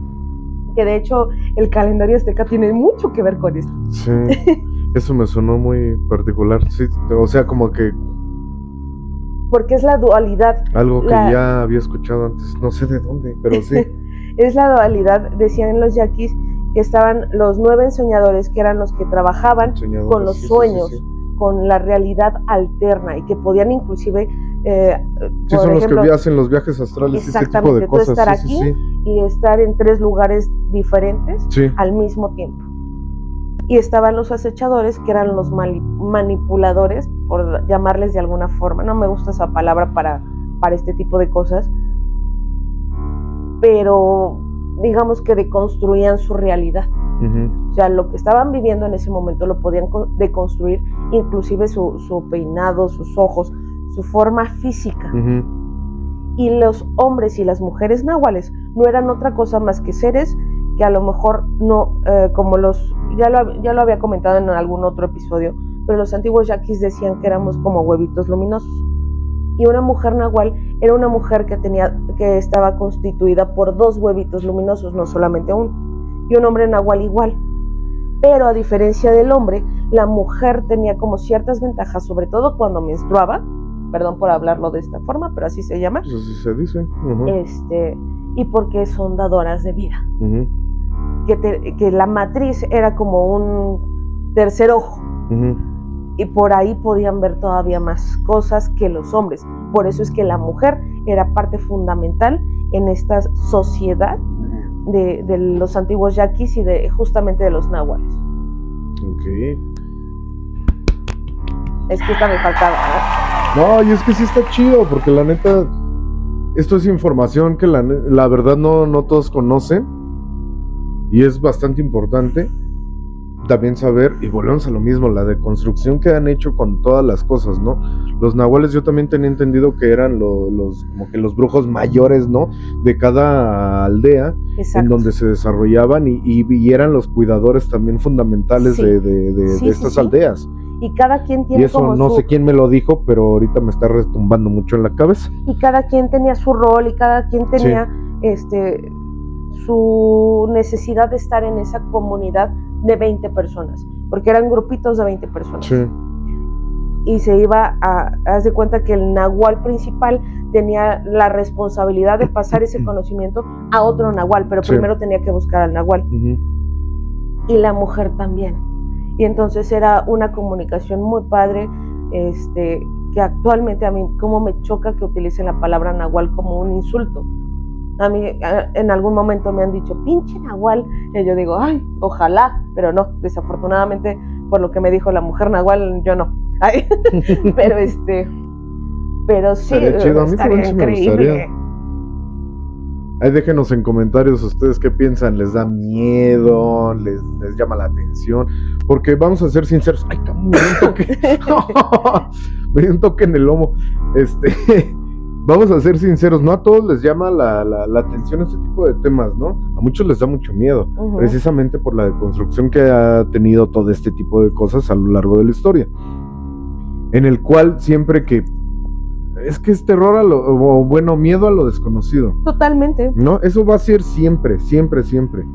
Que de hecho el calendario azteca tiene mucho que ver con esto. Sí, eso me sonó muy particular. Sí, o sea, como que... Porque es la dualidad. Algo que ya había escuchado antes, no sé de dónde, pero sí. Es la dualidad, decían los yaquis, que estaban los 9 ensoñadores, que eran los que trabajaban con los sueños, con la realidad alterna, y que podían inclusive... sí, son ejemplo, los que hacen los viajes astrales, este tipo de cosas. Estar aquí y estar en 3 lugares diferentes al mismo tiempo. Y estaban los acechadores, que eran los manipuladores, por llamarles de alguna forma. No me gusta esa palabra para este tipo de cosas, pero digamos que deconstruían su realidad. O sea, lo que estaban viviendo en ese momento lo podían deconstruir, inclusive su peinado, sus ojos, su forma física. Y los hombres y las mujeres nahuales no eran otra cosa más que seres que a lo mejor no, como ya lo había comentado en algún otro episodio, pero los antiguos yaquis decían que éramos como huevitos luminosos. Y una mujer nahual era una mujer que estaba constituida por 2 huevitos luminosos, no solamente uno. Y un hombre nahual igual. Pero a diferencia del hombre, la mujer tenía como ciertas ventajas, sobre todo cuando menstruaba. Perdón por hablarlo de esta forma, pero así se llama. Pues así se dice. Y porque son dadoras de vida. Que la matriz era como un tercer ojo. Y por ahí podían ver todavía más cosas que los hombres. Por eso es que la mujer era parte fundamental en esta sociedad de los antiguos yaquis y justamente de los nahuales. Ok. Es que esta me faltaba, No, y es que sí está chido, porque la neta, esto es información que la verdad no todos conocen, y es bastante importante también saber, y volvemos a lo mismo, la deconstrucción que han hecho con todas las cosas, ¿no? Los nahuales yo también tenía entendido que eran como que los brujos mayores, ¿no? De cada aldea. Exacto. En donde se desarrollaban y eran los cuidadores también fundamentales de estas aldeas. Y cada quien tiene, y eso como no sé quién me lo dijo, pero ahorita me está retumbando mucho en la cabeza. Y cada quien tenía su rol y cada quien tenía su necesidad de estar en esa comunidad de 20 personas, porque eran grupitos de 20 personas. Sí. Y se iba haz de cuenta que el nahual principal tenía la responsabilidad de pasar ese conocimiento a otro nahual, pero primero tenía que buscar al nahual. Y la mujer también. Y entonces era una comunicación muy padre, que actualmente a mí como me choca que utilicen la palabra nahual como un insulto. A mí en algún momento me han dicho, pinche nahual, y yo digo, ay, ojalá, pero no, desafortunadamente, por lo que me dijo la mujer nahual, yo no. Ay, pero sí, Estaría chido. A mí estaría también sí me increíble. gustaría. Ahí déjenos en comentarios ustedes qué piensan, ¿les da miedo? ¿Les llama la atención? Porque vamos a ser sinceros. Ay, cabrón, me dio un toque. Me dio un toque en el lomo. Vamos a ser sinceros, no a todos les llama la atención este tipo de temas, ¿no? A muchos les da mucho miedo, precisamente por la deconstrucción que ha tenido todo este tipo de cosas a lo largo de la historia. En el cual siempre que es que es terror miedo a lo desconocido. Totalmente. ¿No? Eso va a ser siempre, siempre, siempre.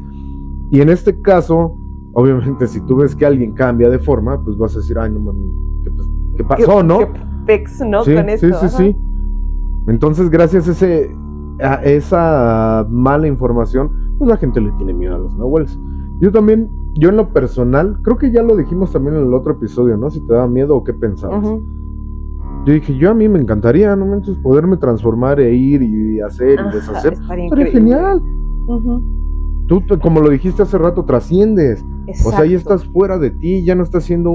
Y en este caso, obviamente, si tú ves que alguien cambia de forma, pues vas a decir, ay, no mami, ¿qué pasó, no? ¿Qué pex, no? Sí, Con esto. sí. Entonces, gracias a esa mala información, pues la gente le tiene miedo a los nahuales. Yo en lo personal, creo que ya lo dijimos también en el otro episodio, ¿no? Si te daba miedo o qué pensabas. Yo dije, a mí me encantaría, ¿no? Entonces, poderme transformar e ir y hacer y deshacer. Estaría genial. Tú, como lo dijiste hace rato, trasciendes. Exacto. O sea, ya estás fuera de ti, ya no estás siendo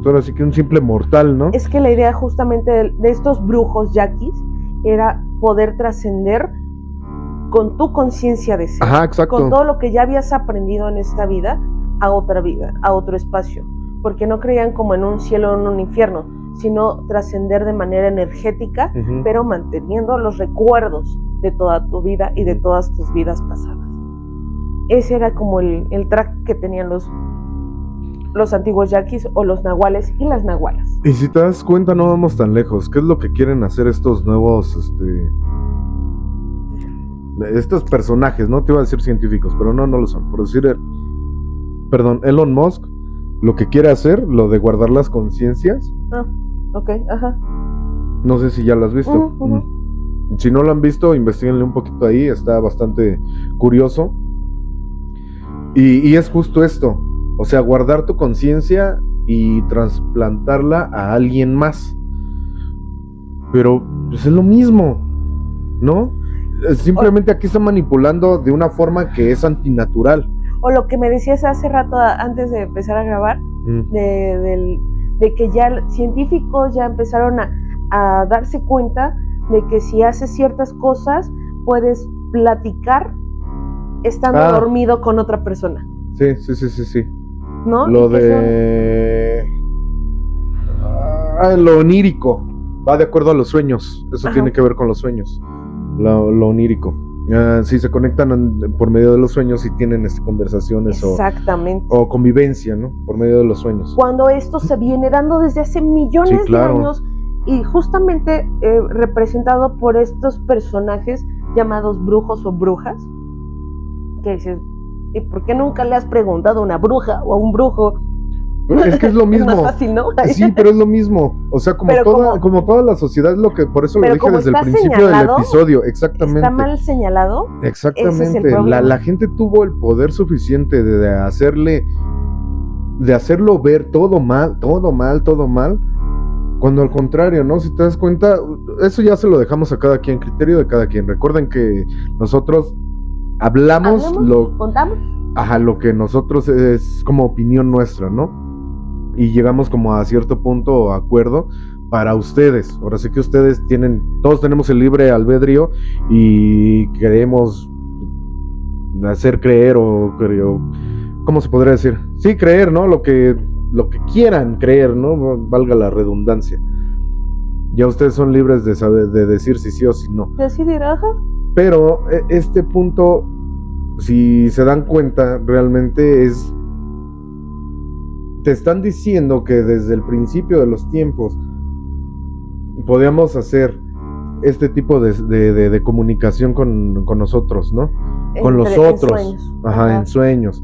ahora sí que un simple mortal, ¿no? Es que la idea justamente de estos brujos yaquis era poder trascender con tu conciencia de ser. Ajá, exacto. Con todo lo que ya habías aprendido en esta vida, a otra vida, a otro espacio. Porque no creían como en un cielo o en un infierno, sino trascender de manera energética, pero manteniendo los recuerdos de toda tu vida y de todas tus vidas pasadas. Ese era como el track que tenían los antiguos yaquis o los nahuales y las nahualas. Y si te das cuenta, no vamos tan lejos. ¿Qué es lo que quieren hacer estos nuevos, estos personajes? No te iba a decir científicos, pero no lo son. Por decir, Elon Musk, lo que quiere hacer, lo de guardar las conciencias. Ok, ajá. No sé si ya lo has visto. Si no lo han visto, investíguenle un poquito ahí, está bastante curioso. Y es justo esto. O sea, guardar tu conciencia y trasplantarla a alguien más. Pero pues es lo mismo, ¿no? Simplemente aquí está manipulando de una forma que es antinatural. O lo que me decías hace rato antes de empezar a grabar, de que ya científicos ya empezaron a darse cuenta de que si haces ciertas cosas puedes platicar estando dormido con otra persona. Sí. ¿No? Lo lo onírico va de acuerdo a los sueños. Eso tiene que ver con los sueños. Lo onírico. Si se conectan por medio de los sueños y tienen conversaciones o convivencia, ¿no? Por medio de los sueños. Cuando esto se viene dando desde hace millones de años y justamente representado por estos personajes llamados brujos o brujas, que dices, ¿y por qué nunca le has preguntado a una bruja o a un brujo? Es que es lo mismo. Es más fácil, ¿no? Sí, pero es lo mismo. O sea, como toda la sociedad es lo que, por eso lo dije desde el principio del episodio. Exactamente. ¿Está mal señalado? Exactamente. Ese es el problema. La gente tuvo el poder suficiente de hacerlo ver todo mal, cuando al contrario, ¿no? Si te das cuenta, eso ya se lo dejamos a cada quien, criterio de cada quien. Recuerden que nosotros contamos. Ajá, lo que nosotros es como opinión nuestra, ¿no? Y llegamos como a cierto punto o acuerdo para ustedes. Ahora sí que ustedes todos tenemos el libre albedrío y queremos hacer creer ¿cómo se podría decir? Sí, creer, ¿no? Lo que quieran creer, ¿no? Valga la redundancia. Ya ustedes son libres de saber, de decir si sí o si no. Decidir, ajá. Pero este punto, si se dan cuenta, realmente te están diciendo que desde el principio de los tiempos podíamos hacer este tipo de comunicación con nosotros, ¿no? Con los otros. En sueños. Ajá, en sueños.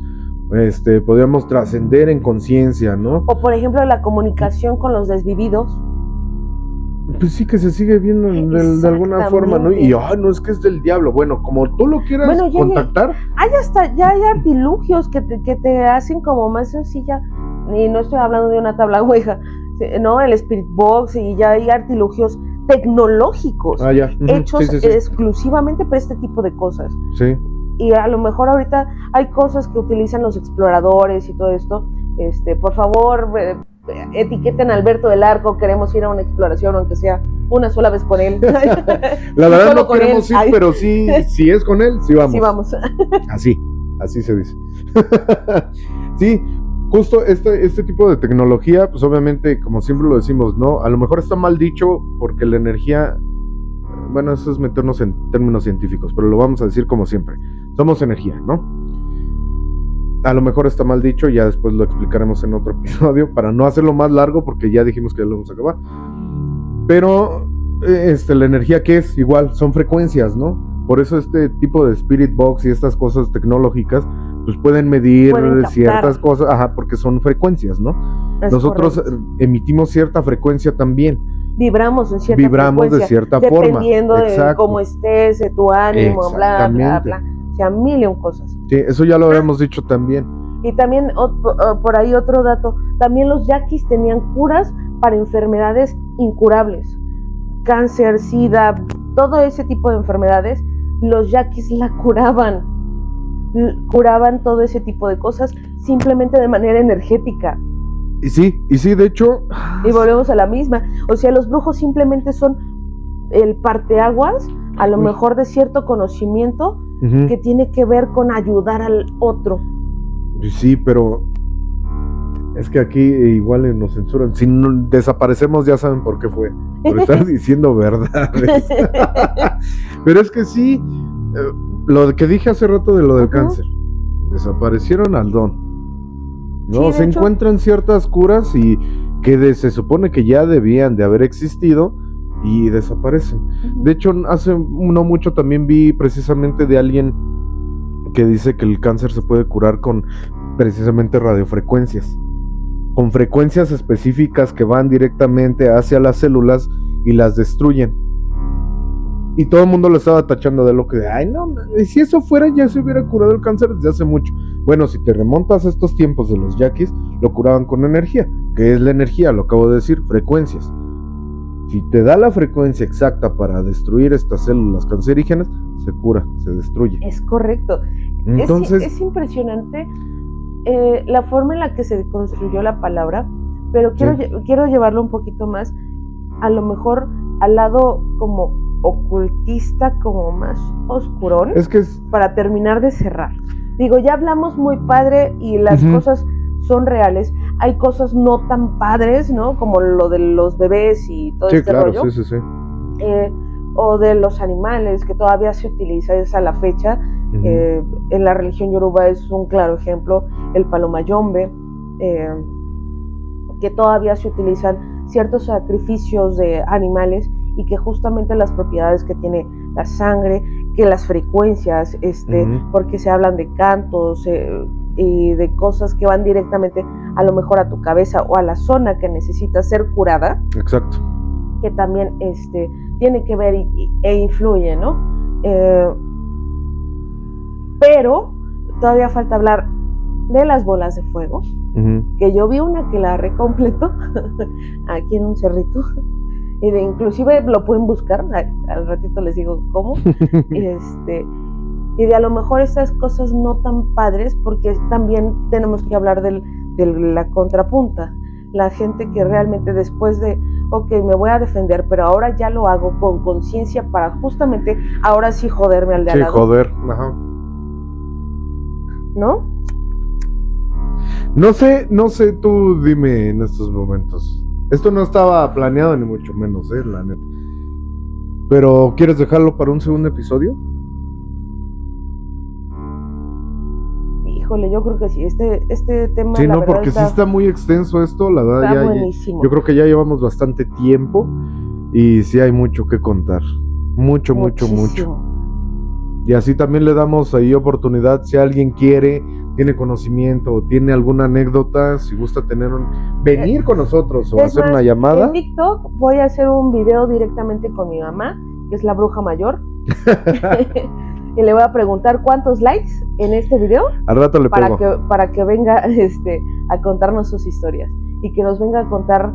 Podíamos trascender en conciencia, ¿no? O por ejemplo la comunicación con los desvividos. Pues sí, que se sigue viendo de alguna forma, ¿no? Y no es que es del diablo. Bueno, como tú lo quieras contactar. Ya hay artilugios que te hacen como más sencilla y no estoy hablando de una tabla Ouija, no, el Spirit Box, y ya hay artilugios tecnológicos hechos sí. exclusivamente para este tipo de cosas. Sí. Y a lo mejor ahorita hay cosas que utilizan los exploradores y todo esto. Por favor, etiqueten a Alberto del Arco, queremos ir a una exploración, aunque sea una sola vez con él. La verdad no queremos ir, pero sí, si es con él, sí vamos. Sí vamos. Así se dice. Sí, justo este tipo de tecnología, pues obviamente, como siempre lo decimos, ¿no? A lo mejor está mal dicho porque la energía, bueno, eso es meternos en términos científicos, pero lo vamos a decir como siempre. Somos energía, ¿no? A lo mejor está mal dicho, ya después lo explicaremos en otro episodio, para no hacerlo más largo, porque ya dijimos que ya lo vamos a acabar. Pero, la energía, ¿qué es? Igual, son frecuencias, ¿no? Por eso este tipo de Spirit Box y estas cosas tecnológicas, pues pueden medir ciertas cosas, porque son frecuencias, ¿no? Nosotros emitimos cierta frecuencia también. Vibramos en cierta frecuencia, de cierta dependiendo forma. De cómo estés, de tu ánimo, bla, bla, bla. O sea, mil y un cosas. Sí, eso ya lo habíamos dicho también. Y también, por ahí otro dato, también los yaquis tenían curas para enfermedades incurables. Cáncer, sida, todo ese tipo de enfermedades, los yaquis la curaban todo ese tipo de cosas simplemente de manera energética. Y sí, de hecho. Y volvemos a la misma. O sea, los brujos simplemente son el parteaguas, a lo mejor de cierto conocimiento que tiene que ver con ayudar al otro. Sí, pero es que aquí igual nos censuran. Si desaparecemos, ya saben por qué fue. Por estar diciendo verdades. Pero es que sí, lo que dije hace rato de lo del cáncer, desaparecieron al don. No, sí, se encuentran ciertas curas y que se supone que ya debían de haber existido y desaparecen. De hecho, hace no mucho también vi precisamente de alguien que dice que el cáncer se puede curar con precisamente radiofrecuencias, con frecuencias específicas que van directamente hacia las células y las destruyen. Y todo el mundo lo estaba tachando de loco, de ay no, si eso fuera ya se hubiera curado el cáncer desde hace mucho. Bueno, si te remontas a estos tiempos de los yaquis, lo curaban con energía. ¿Qué es la energía? Lo acabo de decir, frecuencias. Si te da la frecuencia exacta para destruir estas células cancerígenas, se cura, se destruye. Es correcto. Entonces, es impresionante la forma en la que se construyó la palabra, pero quiero llevarlo un poquito más, a lo mejor al lado como ocultista, como más oscurón, para terminar de cerrar. Digo, ya hablamos muy padre y las cosas son reales. Hay cosas no tan padres, ¿no? Como lo de los bebés y todo este rollo. Sí. O de los animales, que todavía se utiliza, es a la fecha. En la religión yoruba es un claro ejemplo, el palomayombe, que todavía se utilizan ciertos sacrificios de animales y que justamente las propiedades que tiene la sangre, que las frecuencias, porque se hablan de cantos y de cosas que van directamente a lo mejor a tu cabeza o a la zona que necesita ser curada. Exacto. Que también tiene que ver e influye, ¿no? Pero todavía falta hablar de las bolas de fuego, que yo vi una que la recompletó aquí en un cerrito, y inclusive lo pueden buscar, al ratito les digo cómo, y de a lo mejor estas cosas no tan padres, porque también tenemos que hablar de la contrapunta, la gente que realmente después de, ok, me voy a defender, pero ahora ya lo hago con conciencia para justamente ahora sí joderme al de al lado. Sí, joder, ajá. ¿No? No sé, tú dime en estos momentos. Esto no estaba planeado ni mucho menos, la neta. Pero, ¿quieres dejarlo para un segundo episodio? Híjole, yo creo que sí, este tema... Sí, no, porque sí está muy extenso esto, la verdad, está buenísimo. Yo creo que ya llevamos bastante tiempo y sí hay mucho que contar. Mucho. Y así también le damos ahí oportunidad, si alguien quiere, tiene conocimiento o tiene alguna anécdota, si gusta venir con nosotros o hacer una llamada. En TikTok voy a hacer un video directamente con mi mamá, que es la bruja mayor. y le voy a preguntar cuántos likes en este video Al rato le pego. para que venga a contarnos sus historias y que nos venga a contar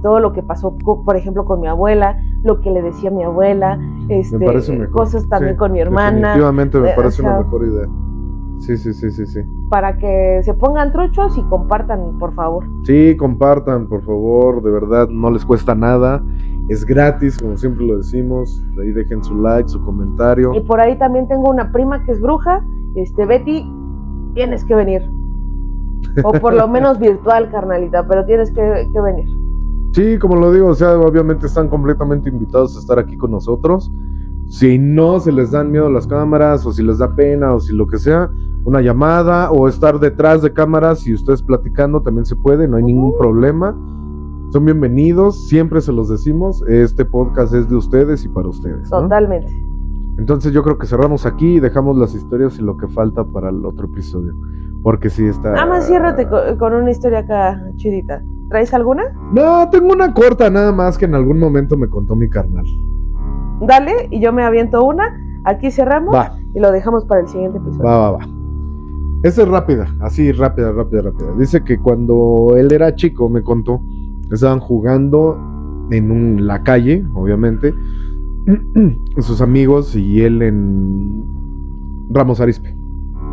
todo lo que pasó, por ejemplo, con mi abuela, lo que le decía a mi abuela, Me parece mejor. cosas también Sí, con mi hermana. definitivamente me parece o sea, una mejor idea. Sí. Para que se pongan truchos y compartan, por favor. Sí, compartan, por favor, de verdad, no les cuesta nada. Es gratis, como siempre lo decimos. Ahí dejen su like, su comentario. Y por ahí también tengo una prima que es bruja. Betty, tienes que venir. O por lo menos virtual, carnalita, pero tienes que venir. Sí, como lo digo, o sea, obviamente están completamente invitados a estar aquí con nosotros. Si no se les dan miedo las cámaras, o si les da pena, o si lo que sea, una llamada, o estar detrás de cámaras y ustedes platicando, también se puede, no hay ningún problema. Son bienvenidos, siempre se los decimos, este podcast es de ustedes y para ustedes, ¿no? Totalmente. Entonces yo creo que cerramos aquí y dejamos las historias y lo que falta para el otro episodio. Porque sí está... Nada más ciérrate con una historia acá chidita. ¿Traes alguna? No, tengo una corta nada más que en algún momento me contó mi carnal. Dale, y yo me aviento una. Aquí cerramos. Va. Y lo dejamos para el siguiente episodio. Va. Esta es rápida, así rápida. Dice que cuando él era chico, me contó, estaban jugando en la calle, obviamente, sus amigos y él en Ramos Arizpe,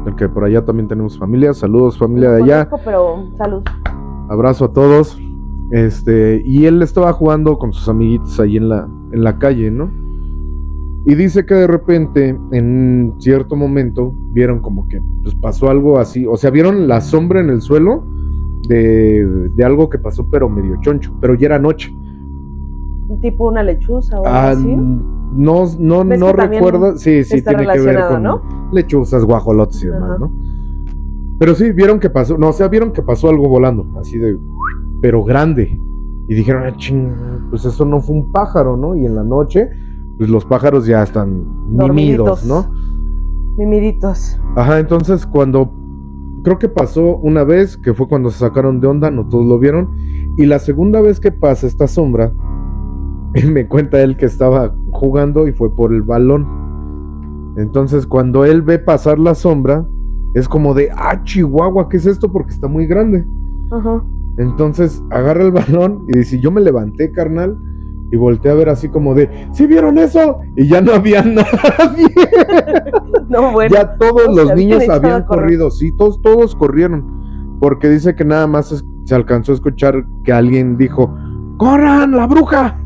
porque por allá también tenemos familia. Saludos, familia de allá. Conozco, pero salud. Abrazo a todos. Y él estaba jugando con sus amiguitos ahí en la calle, ¿no? Y dice que de repente, en cierto momento, vieron como que pues, pasó algo así. O sea, vieron la sombra en el suelo de algo que pasó, pero medio choncho. Pero ya era noche. Tipo una lechuza o algo así. No recuerdo. Sí, tiene que ver con, ¿no?, lechuzas, guajolotes y demás, ¿no? Pero sí, vieron que pasó. No, o sea, vieron que pasó algo volando, así de... pero grande. Y dijeron, pues eso no fue un pájaro, ¿no? Y en la noche, pues los pájaros ya están mimidos, ¿no? Mimiditos. Ajá, entonces cuando... creo que pasó una vez, que fue cuando se sacaron de onda, no todos lo vieron. Y la segunda vez que pasa esta sombra, me cuenta él que estaba jugando y fue por el balón. Entonces cuando él ve pasar la sombra, es como de, Chihuahua, ¿qué es esto? Porque está muy grande. Ajá. Entonces agarra el balón y dice, yo me levanté, carnal, y volteé a ver así como de, ¿sí vieron eso? Y ya no había nadie. No, bueno. Ya todos los niños habían corrido, sí, todos corrieron, porque dice que nada más se alcanzó a escuchar que alguien dijo, ¡corran, la bruja!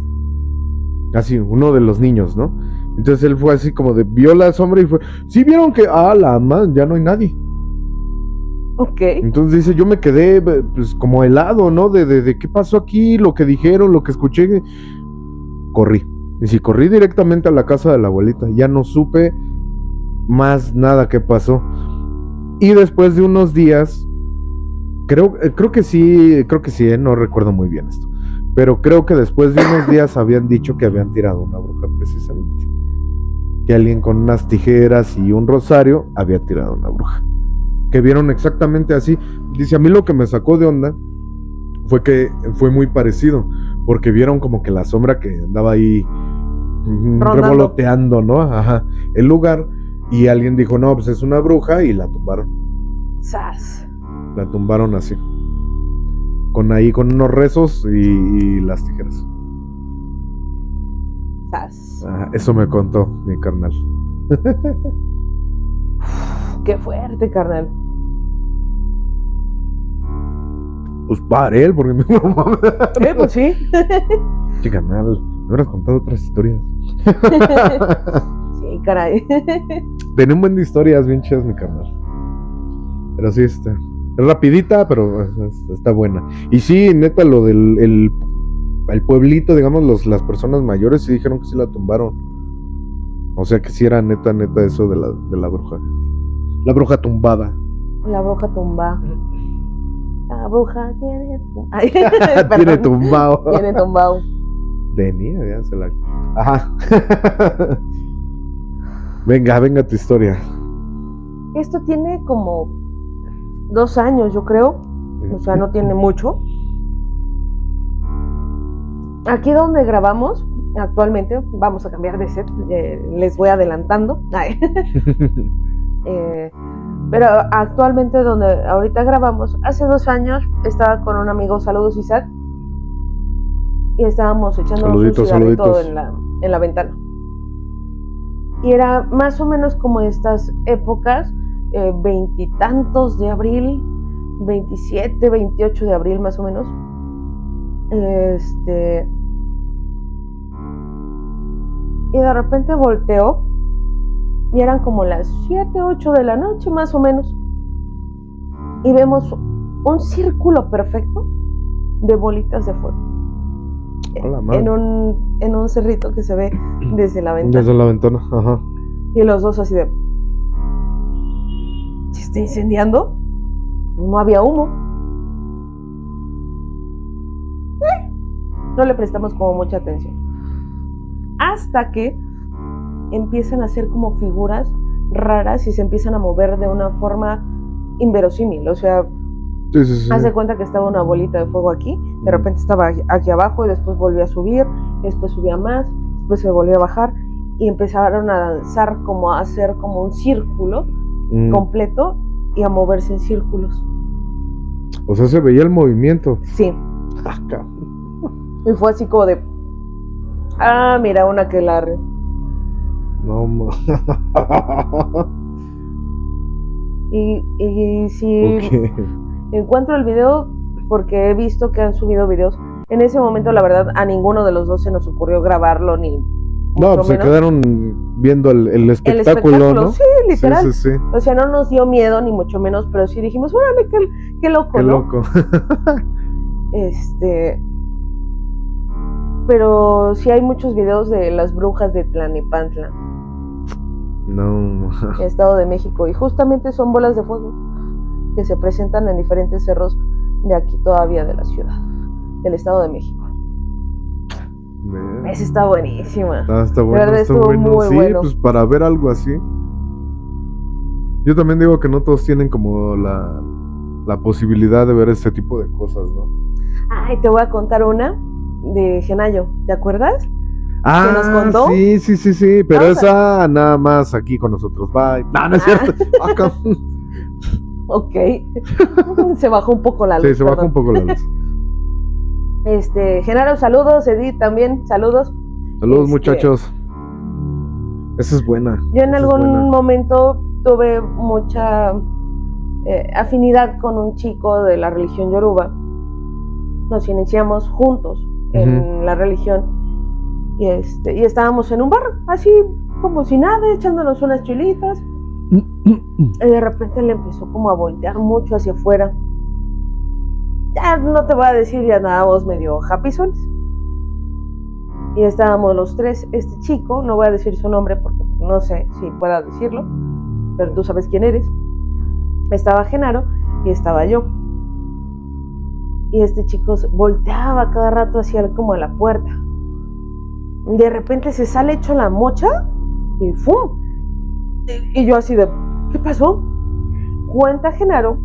Así, uno de los niños, ¿no? Entonces él fue así como de, vio la sombra y fue, ¿sí vieron que, la man, ya no hay nadie? Ok. Entonces dice, yo me quedé pues como helado, ¿no? De qué pasó aquí, lo que dijeron, lo que escuché. Corrí. Y si corrí directamente a la casa de la abuelita, ya no supe más nada que pasó. Y después de unos días, creo que sí, no recuerdo muy bien esto, pero creo que después de unos días habían dicho que habían tirado una bruja precisamente. Que alguien con unas tijeras y un rosario había tirado una bruja. Que vieron exactamente así. Dice, a mí lo que me sacó de onda fue que fue muy parecido, porque vieron como que la sombra que andaba ahí revoloteando, ¿no? Ajá, el lugar, y alguien dijo, no, pues es una bruja, y la tumbaron. ¡Sas! La tumbaron así, con unos rezos y las tijeras. ¡Sas! Eso me contó mi carnal. ¡Qué fuerte, carnal! Pues para él, porque Pues sí. Che, carnal, me hubieras contado otras historias. Sí, caray. Tenía un buen de historias bien chidas, mi carnal. Pero sí está. Es rapidita, pero está buena. Y sí, neta, lo del el pueblito, digamos, las personas mayores sí dijeron que sí la tumbaron. O sea que sí era neta eso de la bruja. La bruja tumbada. La bruja tumba. La bruja tiene tiene tumbado. Tiene tumbado. Denny, ya se la... Ajá. Venga tu historia. Esto tiene como 2 años, yo creo. O sea, no tiene mucho. Aquí donde grabamos Actualmente vamos a cambiar de set, les voy adelantando. Ay. Pero actualmente donde ahorita grabamos, hace 2 años estaba con un amigo, saludos Isaac, y estábamos echándonos un cigarrito en la ventana. Y era más o menos como estas épocas, 20 y tantos de abril, 27, 28 de abril más o menos. Y de repente volteó y eran como las 7, 8 de la noche más o menos. Y vemos un círculo perfecto de bolitas de fuego. En un cerrito que se ve desde la ventana. Desde la ventana, ajá. Y los dos así de... ¿Se está incendiando? No había humo. No le prestamos como mucha atención. Hasta que empiezan a hacer como figuras raras y se empiezan a mover de una forma inverosímil. O sea, sí. Hace cuenta que estaba una bolita de fuego aquí, de repente estaba aquí abajo y después volvió a subir, después subía más, después se volvió a bajar y empezaron a danzar, como a hacer como un círculo completo y a moverse en círculos. O sea, se veía el movimiento. Sí. Y fue así como de... mira, una aquelarre. No, y si encuentro el video, porque he visto que han subido videos, en ese momento la verdad a ninguno de los dos se nos ocurrió grabarlo ni... No, pues se quedaron viendo el espectáculo, ¿no? Sí, literal. Sí. O sea, no nos dio miedo ni mucho menos, pero sí dijimos, órale, qué loco, qué ¿no? loco. Pero sí hay muchos videos de las brujas de Tlalnepantla. No. Estado de México. Y justamente son bolas de fuego que se presentan en diferentes cerros de aquí todavía de la ciudad, del Estado de México. Esa está buenísima. Está bueno, verdad, está bueno. Muy sí, bueno. Pues para ver algo así. Yo también digo que no todos tienen como la posibilidad de ver este tipo de cosas, ¿no? Ay, te voy a contar una de Genayo, ¿te acuerdas? ¿Que nos contó? Sí, pero esa nada más aquí con nosotros. Bye. No es cierto. Ok. Se bajó un poco la luz. Sí, se bajó un poco la luz. Genaro, saludos. Edith también, saludos. Saludos, muchachos. Esa es buena. Yo en algún momento tuve mucha afinidad con un chico de la religión yoruba. Nos iniciamos juntos en la religión y estábamos en un bar, así como si nada, echándonos unas chilitas. Y de repente le empezó como a voltear mucho hacia afuera. Ya no te voy a decir, ya andábamos medio happysones. Y estábamos los tres. Este chico, no voy a decir su nombre porque no sé si pueda decirlo, pero tú sabes quién eres. Estaba Genaro y estaba yo. Y este chico volteaba cada rato hacia como a la puerta. De repente se sale hecho la mocha y ¡fum! Y yo así de, ¿qué pasó? Cuenta Genaro,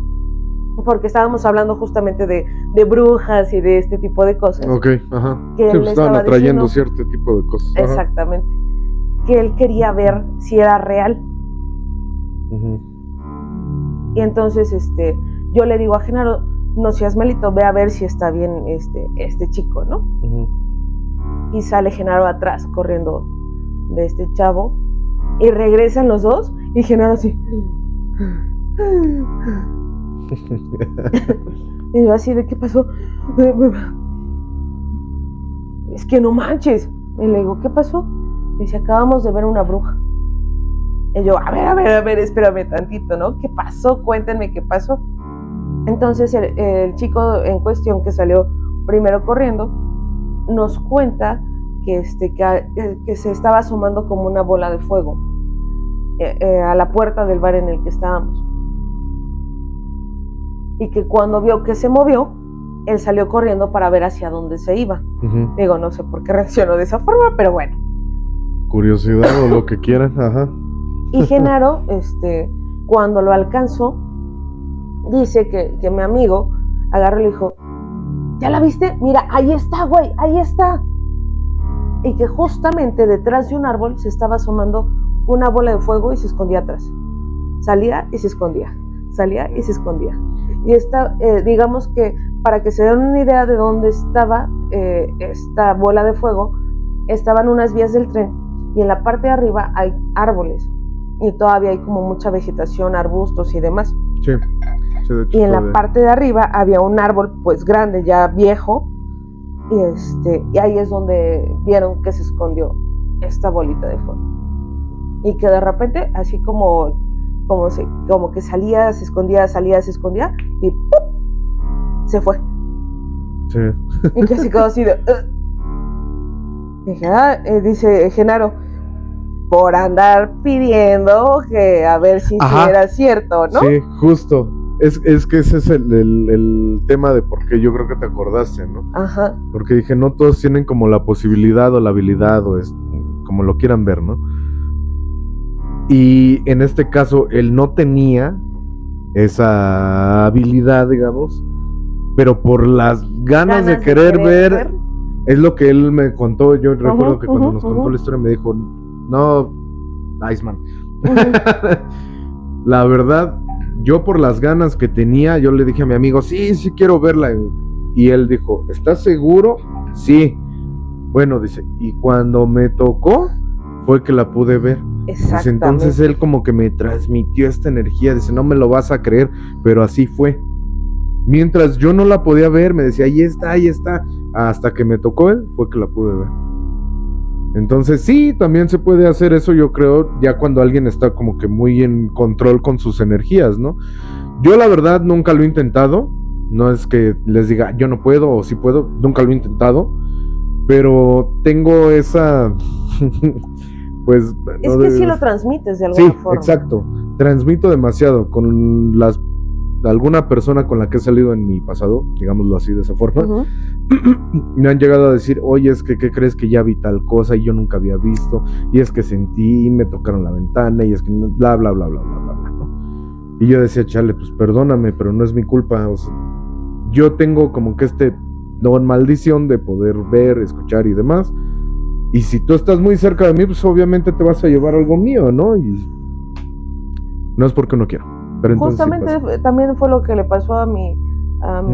porque estábamos hablando justamente de brujas y de este tipo de cosas. Ok, ajá. Que él estaban atrayendo diciendo, cierto tipo de cosas. Ajá. Exactamente. Que él quería ver si era real. Y entonces yo le digo a Genaro, no seas malito, ve a ver si está bien este chico, ¿no? Y sale Genaro atrás, corriendo de este chavo, y regresan los dos, y Genaro así. Y yo así, ¿de qué pasó? Es que no manches. Y le digo, ¿qué pasó? Y dice, acabamos de ver una bruja. Y yo, a ver, espérame tantito, ¿no? ¿Qué pasó? Cuéntenme qué pasó. Entonces el chico en cuestión que salió primero corriendo nos cuenta que se estaba asomando como una bola de fuego a la puerta del bar en el que estábamos. Y que cuando vio que se movió, él salió corriendo para ver hacia dónde se iba. Digo, no sé por qué reaccionó de esa forma, pero bueno. Curiosidad o lo que quieran, ajá. Y Genaro, cuando lo alcanzó, dice que mi amigo agarró y le dijo, ¿ya la viste? Mira, ahí está, güey, ahí está. y que justamente detrás de un árbol se estaba asomando una bola de fuego y se escondía atrás. Salía y se escondía, salía y se escondía. Y digamos que para que se den una idea de dónde estaba esta bola de fuego, estaban unas vías del tren y en la parte de arriba hay árboles y todavía hay como mucha vegetación, arbustos y demás. Sí, de hecho, y en la parte de arriba había un árbol pues grande, ya viejo, y ahí es donde vieron que se escondió esta bolita de fuego. Y que de repente, así como que salía, se escondía, salía, se escondía, y ¡pum! Se fue. Sí. Y que se quedó así de... Dije, dice Genaro, por andar pidiendo que a ver si era cierto, ¿no? Sí, justo. Es que ese es el tema de por qué yo creo que te acordaste, ¿no? Ajá. Porque dije, no todos tienen como la posibilidad o la habilidad o como lo quieran ver, ¿no? Y en este caso, él no tenía esa habilidad, digamos, pero por las ganas de querer ver, es lo que él me contó. Yo recuerdo que cuando nos contó la historia me dijo, no, Iceman. La verdad, yo por las ganas que tenía, yo le dije a mi amigo, sí quiero verla. Y él dijo, ¿estás seguro? Sí. Bueno, dice, y cuando me tocó, fue que la pude ver. Pues entonces él como que me transmitió esta energía, dice, no me lo vas a creer, pero así fue. Mientras yo no la podía ver, me decía, ahí está, hasta que me tocó él, fue que la pude ver. Entonces sí, también se puede hacer eso, yo creo, ya cuando alguien está como que muy en control con sus energías, ¿no? Yo la verdad nunca lo he intentado, no es que les diga, yo no puedo o sí puedo, nunca lo he intentado, pero tengo esa... pues es que sí lo transmites de alguna forma. Sí, exacto, transmito demasiado con alguna persona con la que he salido en mi pasado, digámoslo así de esa forma. Me han llegado a decir, oye, es que ¿qué crees? Que ya vi tal cosa y yo nunca había visto, y es que sentí y me tocaron la ventana y es que bla bla bla bla bla bla, bla, ¿no? Y yo decía, chale, pues perdóname, pero no es mi culpa, o sea, yo tengo como que don maldición de poder ver, escuchar y demás. Y si tú estás muy cerca de mí, pues obviamente te vas a llevar algo mío, ¿no? Y no es porque no quiero. Pero justamente sí también fue lo que le pasó a mi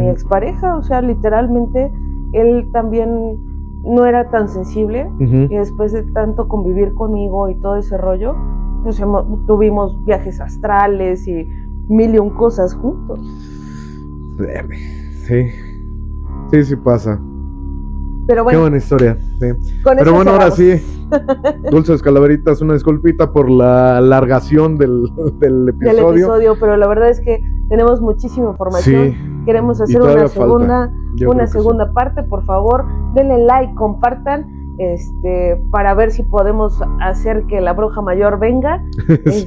expareja, o sea, literalmente él también no era tan sensible, y después de tanto convivir conmigo y todo ese rollo, pues tuvimos viajes astrales y mil y un cosas juntos. Sí pasa. Pero bueno, qué buena historia, sí. Pero bueno, ahora sí, Dulces Calaveritas, una disculpita por la alargación del episodio. Pero la verdad es que tenemos muchísima información. Sí. Queremos hacer una segunda parte. Por favor, denle like, compartan, para ver si podemos hacer que la bruja mayor venga, sí.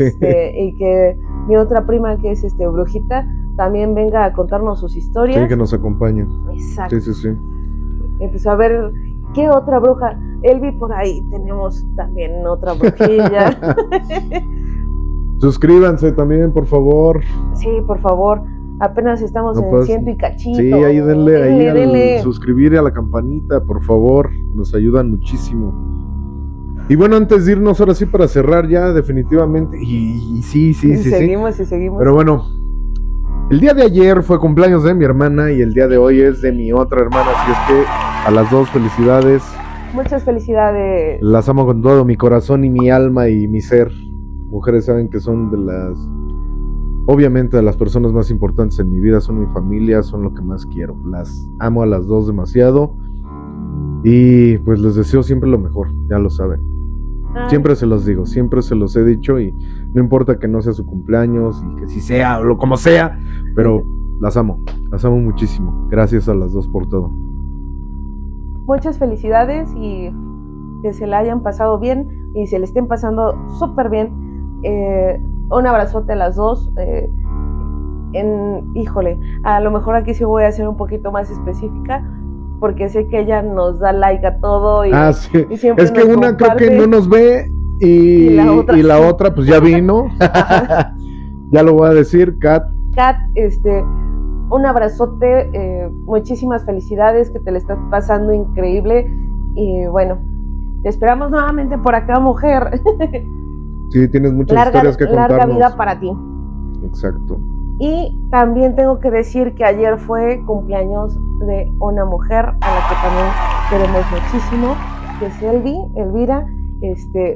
Y que mi otra prima, que es brujita, también venga a contarnos sus historias. Sí, que nos acompañe. Exacto. Sí. Empezó a ver qué otra bruja. Elvi, por ahí tenemos también otra brujilla. Suscríbanse también, por favor. Sí, por favor. Apenas estamos en 100 y cachito. Sí, ahí denle al suscribir y a la campanita, por favor. Nos ayudan muchísimo. Y bueno, antes de irnos, ahora sí, para cerrar ya definitivamente. Y sí. Seguimos. Pero bueno, el día de ayer fue cumpleaños de mi hermana y el día de hoy es de mi otra hermana, así es que a las dos felicidades. Muchas felicidades. Las amo con todo mi corazón y mi alma y mi ser. Mujeres saben que son obviamente de las personas más importantes en mi vida, son mi familia, son lo que más quiero. Las amo a las dos demasiado y pues les deseo siempre lo mejor, ya lo saben. Siempre se los digo, siempre se los he dicho y no importa que no sea su cumpleaños y que si sea o como sea, pero las amo muchísimo. Gracias a las dos por todo. Muchas felicidades y que se la hayan pasado bien y se le estén pasando súper bien. Un abrazote a las dos. Híjole, a lo mejor aquí sí voy a ser un poquito más específica, porque sé que ella nos da like a todo y, sí. Y siempre es que una comparte. Creo que no nos ve y la otra pues ya vino. Ya lo voy a decir, Kat, un abrazote, muchísimas felicidades, que te le estás pasando increíble y bueno, Te esperamos nuevamente por acá, mujer. Sí, tienes muchas historias que contarnos. Larga vida para ti. Exacto. Y también tengo que decir que ayer fue cumpleaños de una mujer a la que también queremos muchísimo, que es Elvira.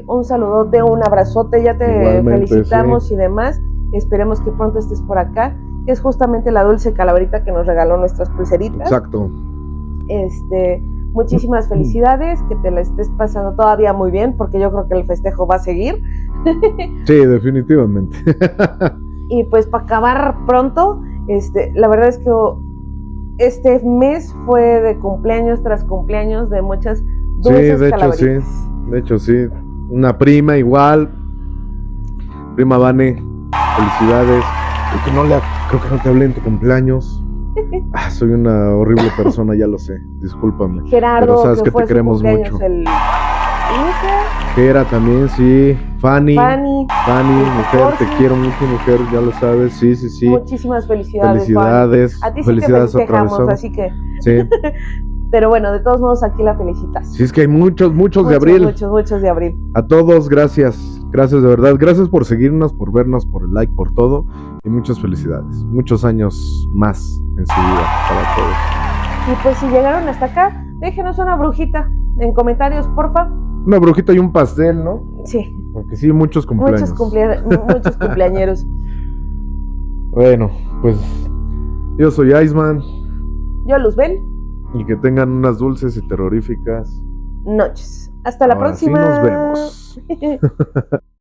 Un saludote, un abrazote, ya te Igualmente, felicitamos sí. Y demás. Esperemos que pronto estés por acá. Es justamente la Dulce Calaverita que nos regaló nuestras pulseritas. Exacto. Muchísimas felicidades, que te la estés pasando todavía muy bien, porque yo creo que el festejo va a seguir. Sí, definitivamente. Y pues para acabar pronto, la verdad es que este mes fue de cumpleaños tras cumpleaños de muchas dulces calaveritas. De hecho, sí. Una prima igual. Prima Vane, felicidades. Creo que no te hablé en tu cumpleaños. Soy una horrible persona, ya lo sé. Discúlpame. Gerardo, pero sabes que que fue te queremos mucho. El 15. Gera también, sí. Fanny, mujer, te Porfi. quiero mucho, mujer, ya lo sabes. Sí. Muchísimas felicidades. Felicidades. A ti sí felicidades te festejamos, otra vez. así que. Sí. Pero bueno, de todos modos aquí la felicitas. Sí, es que hay muchos de abril. Muchos de abril. A todos, gracias. Gracias de verdad. Gracias por seguirnos, por vernos, por el like, por todo. Y muchas felicidades. Muchos años más en su vida para todos. Y pues si llegaron hasta acá, déjenos una brujita en comentarios, porfa. Una brujita y un pastel, ¿no? Sí. Porque sí, muchos cumpleaños. Muchos cumpleañeros. Bueno, pues yo soy Iceman. Yo, Luzbel. Y que tengan unas dulces y terroríficas noches. Hasta la Ahora próxima. Sí nos vemos.